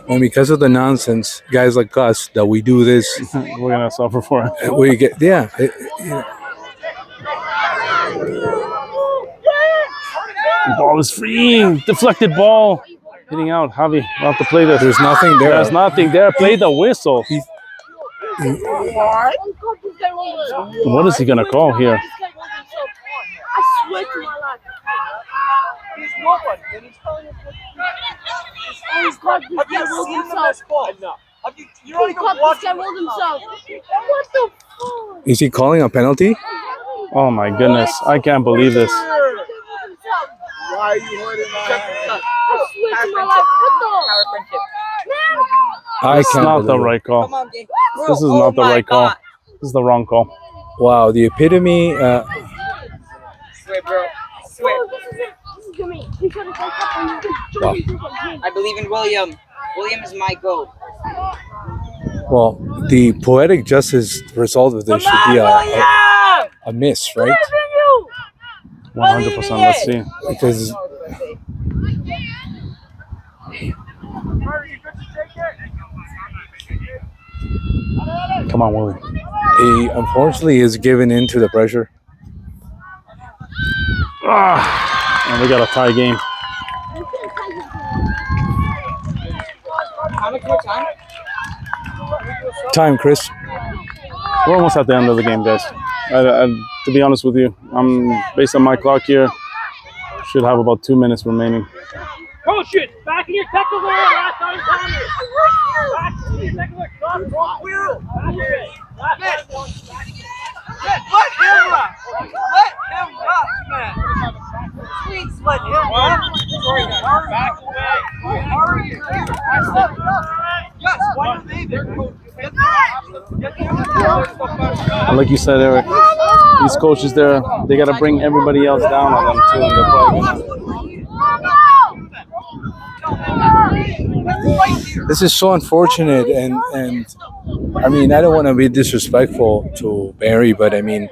And because of the nonsense, guys like us, that we do this, We're going to suffer for it. we get The ball is free. Deflected ball. Hitting out. Javi, we'll have to play this. There's nothing there. There's nothing there. Play the whistle. What is he going to call here? I swear to my life. He's nobody, and he's telling us what to do. Have you seen the missed ball? You don't even watch him. What the fuck? Is he calling a penalty? Oh my goodness. I can't believe this. Why are you holding my hand? I swear to my life. What the? I It's can't not the believe it. right call. This is Oh not the right call. This is the wrong call. Wow, the epitome. Swear, bro. Swear. This is Jimmy. He could have I believe in William. William is my goat. Well, the poetic justice result of this should be a miss, right? 100%. Let's see. Because Come on, Willie. he unfortunately is giving in to the pressure. And we got a tie game. How much more time? Time, Chris. We're almost at the end of the game, guys. To be honest with you, I'm based on my clock here. Should have about 2 minutes remaining. Coach it! Back in your technical area, last time time. Back in your technical area. Stop, wheel. Let him rock. Let him rock, man. Please let him rock. Back away. Hurry. Yes, why are they there? And like you said, Eric, these coaches there, they got to bring everybody else down on them too. And they're probably gonna This is so unfortunate, and I mean, I don't want to be disrespectful to Barrie, but I mean,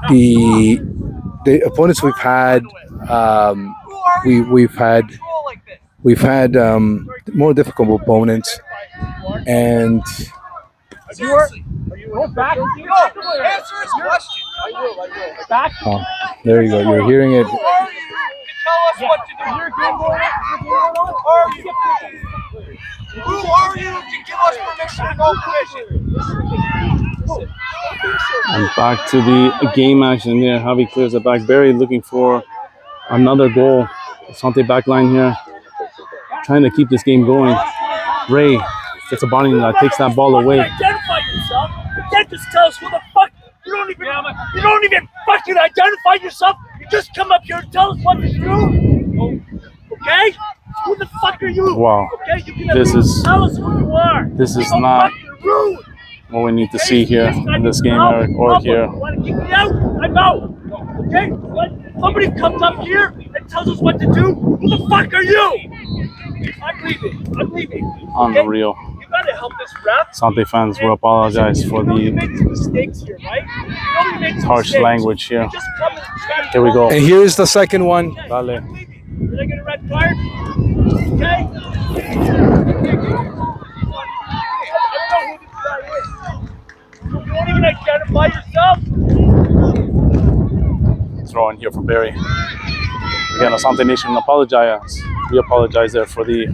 the opponents we've had, we've had more difficult opponents, and oh, there you go. You're hearing it. Who are you to give us permission to go fishing? And back to the game action here. Javi clears it back. Barrie looking for another goal. Asante backline here, trying to keep this game going. Ray gets a body that takes that ball away. Identify yourself. You can't just tell us who the fuck. You don't even fucking identify yourself. You just come up here and tell us what to do. Okay? Who the fuck are you? Wow. Okay, you can tell us who you are. This is not what we need to see here in this game, Eric, or here. You want to kick me out? I'm out. Okay? When somebody comes up here and tells us what to do, who the fuck are you? I'm leaving. Unreal. You gotta help this ref. Asante fans will apologize for the Mistakes here, right? harsh language here. Here we go. And here's the second one. Dale. Did I get a red card? Okay. You don't even identify yourself. Throw in here for Barrie. Again, Asante Nation apologize. We apologize there for the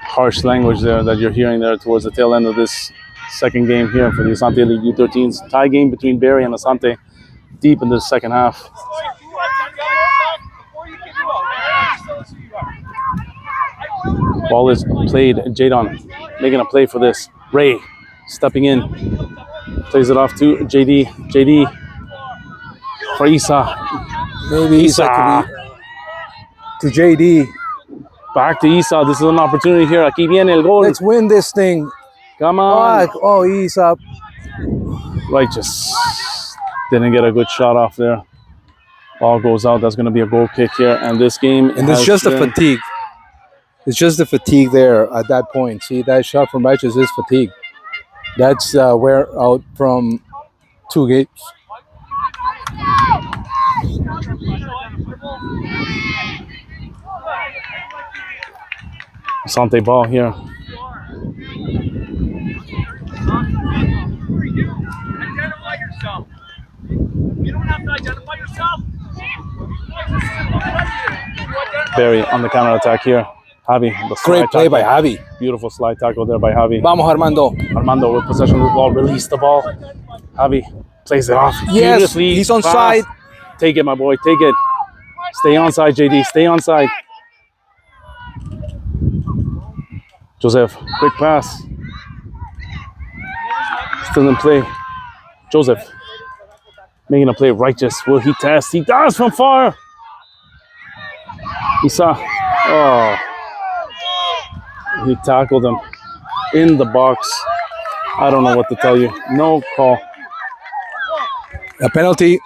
harsh language there that you're hearing there towards the tail end of this second game here for the Asante League U13s. Tie game between Barrie and Asante deep in the second half. Ball is played. Jadon making a play for this. Ray stepping in. Plays it off to JD. JD for Isa. Maybe Isa to JD. Back to Isa. This is an opportunity here. Aquí viene el gol. Let's win this thing. Come on. Oh, Isa. Righteous. Didn't get a good shot off there. Ball goes out. That's going to be a goal kick here. And this game. And it's just the fatigue. It's just the fatigue there at that point. See, that shot from Righteous is fatigue. That's wear out from 2 games. Asante ball here. Identify yourself. You don't have to identify yourself. Barrie on the counter attack here. Javi, the Great play by Javi. Beautiful slide tackle there by Javi. Vamos, Armando. Armando with possession of the ball, release the ball. Javi plays it off. Yes, he's on side. Take it, my boy, take it. Stay on side, JD, stay on side. Joseph, quick pass. Still in play. Joseph making a play. Righteous. Will he test? He does from far. He saw. Oh. He tackled him in the box. I don't know what to tell you. No call. A penalty.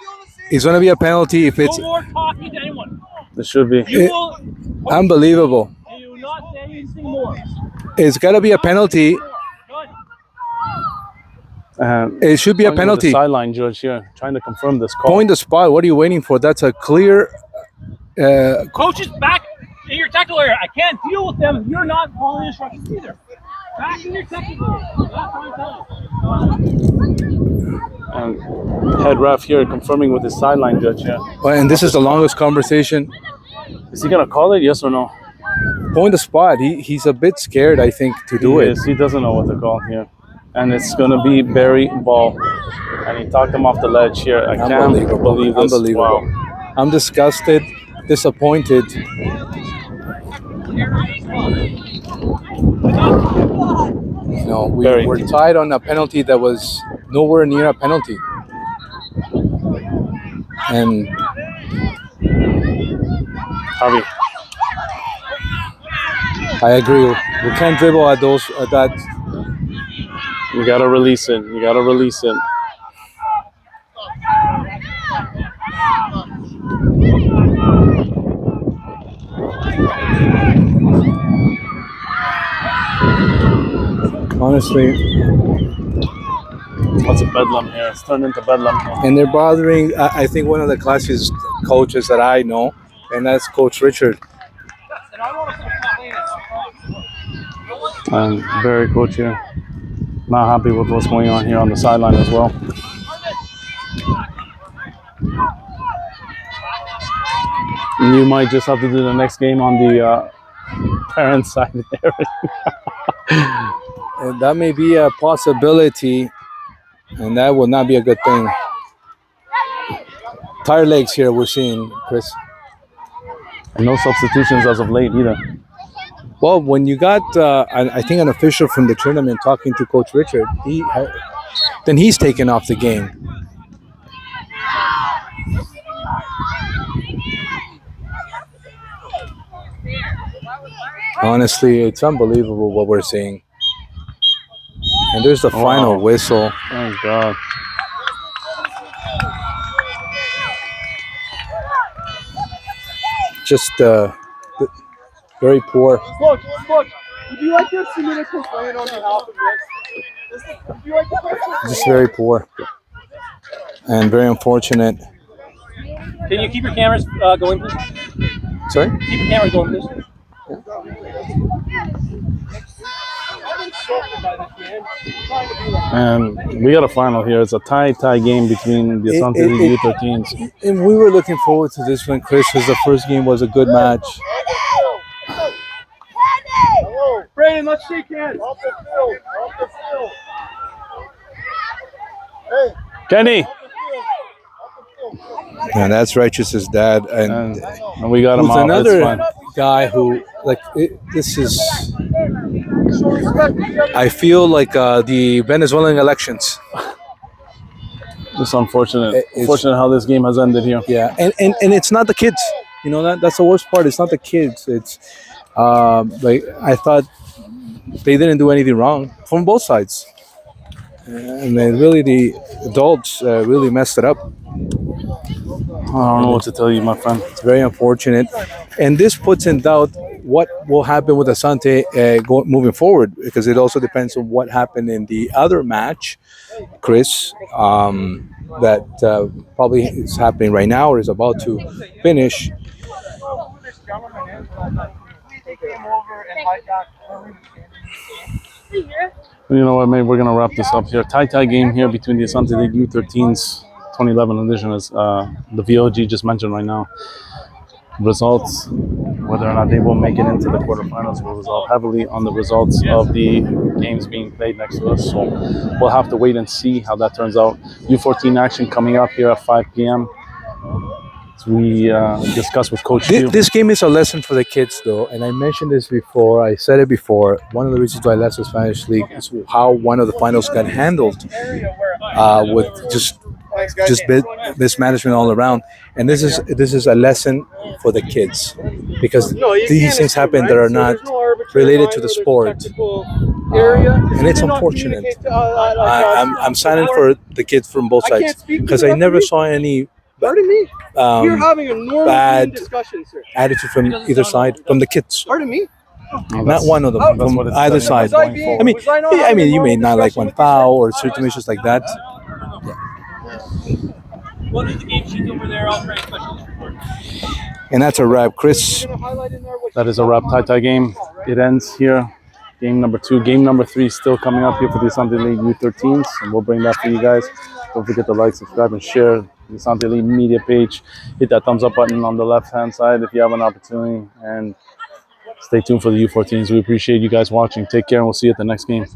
It's going to be a penalty if it's. No more talking to anyone. It should be. Unbelievable. And you will not say anything more. It's got to be a penalty. It should be a penalty. Sideline judge here trying to confirm this call. Point the spot. What are you waiting for? That's a clear. Coach is back in your technical area. I can't deal with them. You're not following instructions either. Back in your technical area. That's what I'm telling you. And head ref here confirming with his sideline judge here. And this is the longest conversation. Is he gonna call it? Yes or no? Point the spot. He's a bit scared, I think, to do it. He doesn't know what to call here. And it's gonna be Barrie ball. And he talked him off the ledge here. I can't believe this. Unbelievable. Wow. I'm disgusted, disappointed. No, we were tied on a penalty that was nowhere near a penalty. And Javi. I agree. We can't dribble at those at that. You gotta release it. You gotta release it. honestly. What's a bedlam here? It's turned into bedlam here. And they're bothering, I think, one of the classiest coaches that I know, and that's Coach Richard. And Barrie coach here, not happy with what's going on here on the sideline as well. And you might just have to do the next game on the parent side there. And that may be a possibility, and that would not be a good thing. Tired legs here we're seeing, Chris. And no substitutions as of late either. Well, when you got, I think, an official from the tournament talking to Coach Richard, then he's taken off the game. Honestly, it's unbelievable what we're seeing. And there's the final whistle. Thank God. Just very poor. Coach, would you like to submit a complaint on behalf of this? Would you like to Just very poor. And very unfortunate. Can you keep your cameras going, please? Sorry? Keep your cameras going, please. And we got a final here. It's a tie game between the Asante U13s. And we were looking forward to this one, Chris, because the first game was a good match. Brandon, let's shake hands. Off the field. Off the field. Hey. Kenny. And that's Righteous's dad. And we got him who's out. another guy who, like, this is... I feel like the Venezuelan elections. It's unfortunate. Unfortunate how this game has ended here. Yeah, and it's not the kids. You know, that's the worst part. It's not the kids. It's like, I thought they didn't do anything wrong from both sides. And then really the adults really messed it up. I don't know what to tell you, my friend. It's very unfortunate. And this puts in doubt what will happen with Asante moving forward, because it also depends on what happened in the other match, Chris, that probably is happening right now or is about to finish. You know what, maybe we're going to wrap this up here. Tie game here between the Asante U13s 2011 edition, as the VOG just mentioned right now. Results, whether or not they will make it into the quarterfinals, will resolve heavily on the results of the games being played next to us. So we'll have to wait and see how that turns out. U14 action coming up here at 5 p.m. As we discussed with Coach Hugh. This game is a lesson for the kids, though, and I mentioned this before. I said it before. One of the reasons why I left the Spanish League is how one of the finals got handled with just mismanagement all around. And this is a lesson for the kids, because these things happen that are not related to the sport, and it's unfortunate. I'm silent for the kids from both sides, because I never saw any You're having a normal bad discussion, sir. attitude from either side, from the kids. Pardon me? Not one of them, from either side. I mean, you may not like one foul or certain issues like that. We'll do the game sheets over there. I'll try a special report. And that's a wrap, Chris. That is a wrap. Tie game. It ends here. Game number 2. Game number 3 still coming up here for the Asante League U13s, and we'll bring that for you guys. Don't forget to like, subscribe, and share the Asante League media page. Hit that thumbs up button on the left-hand side if you have an opportunity, and stay tuned for the U14s. We appreciate you guys watching. Take care, and we'll see you at the next game.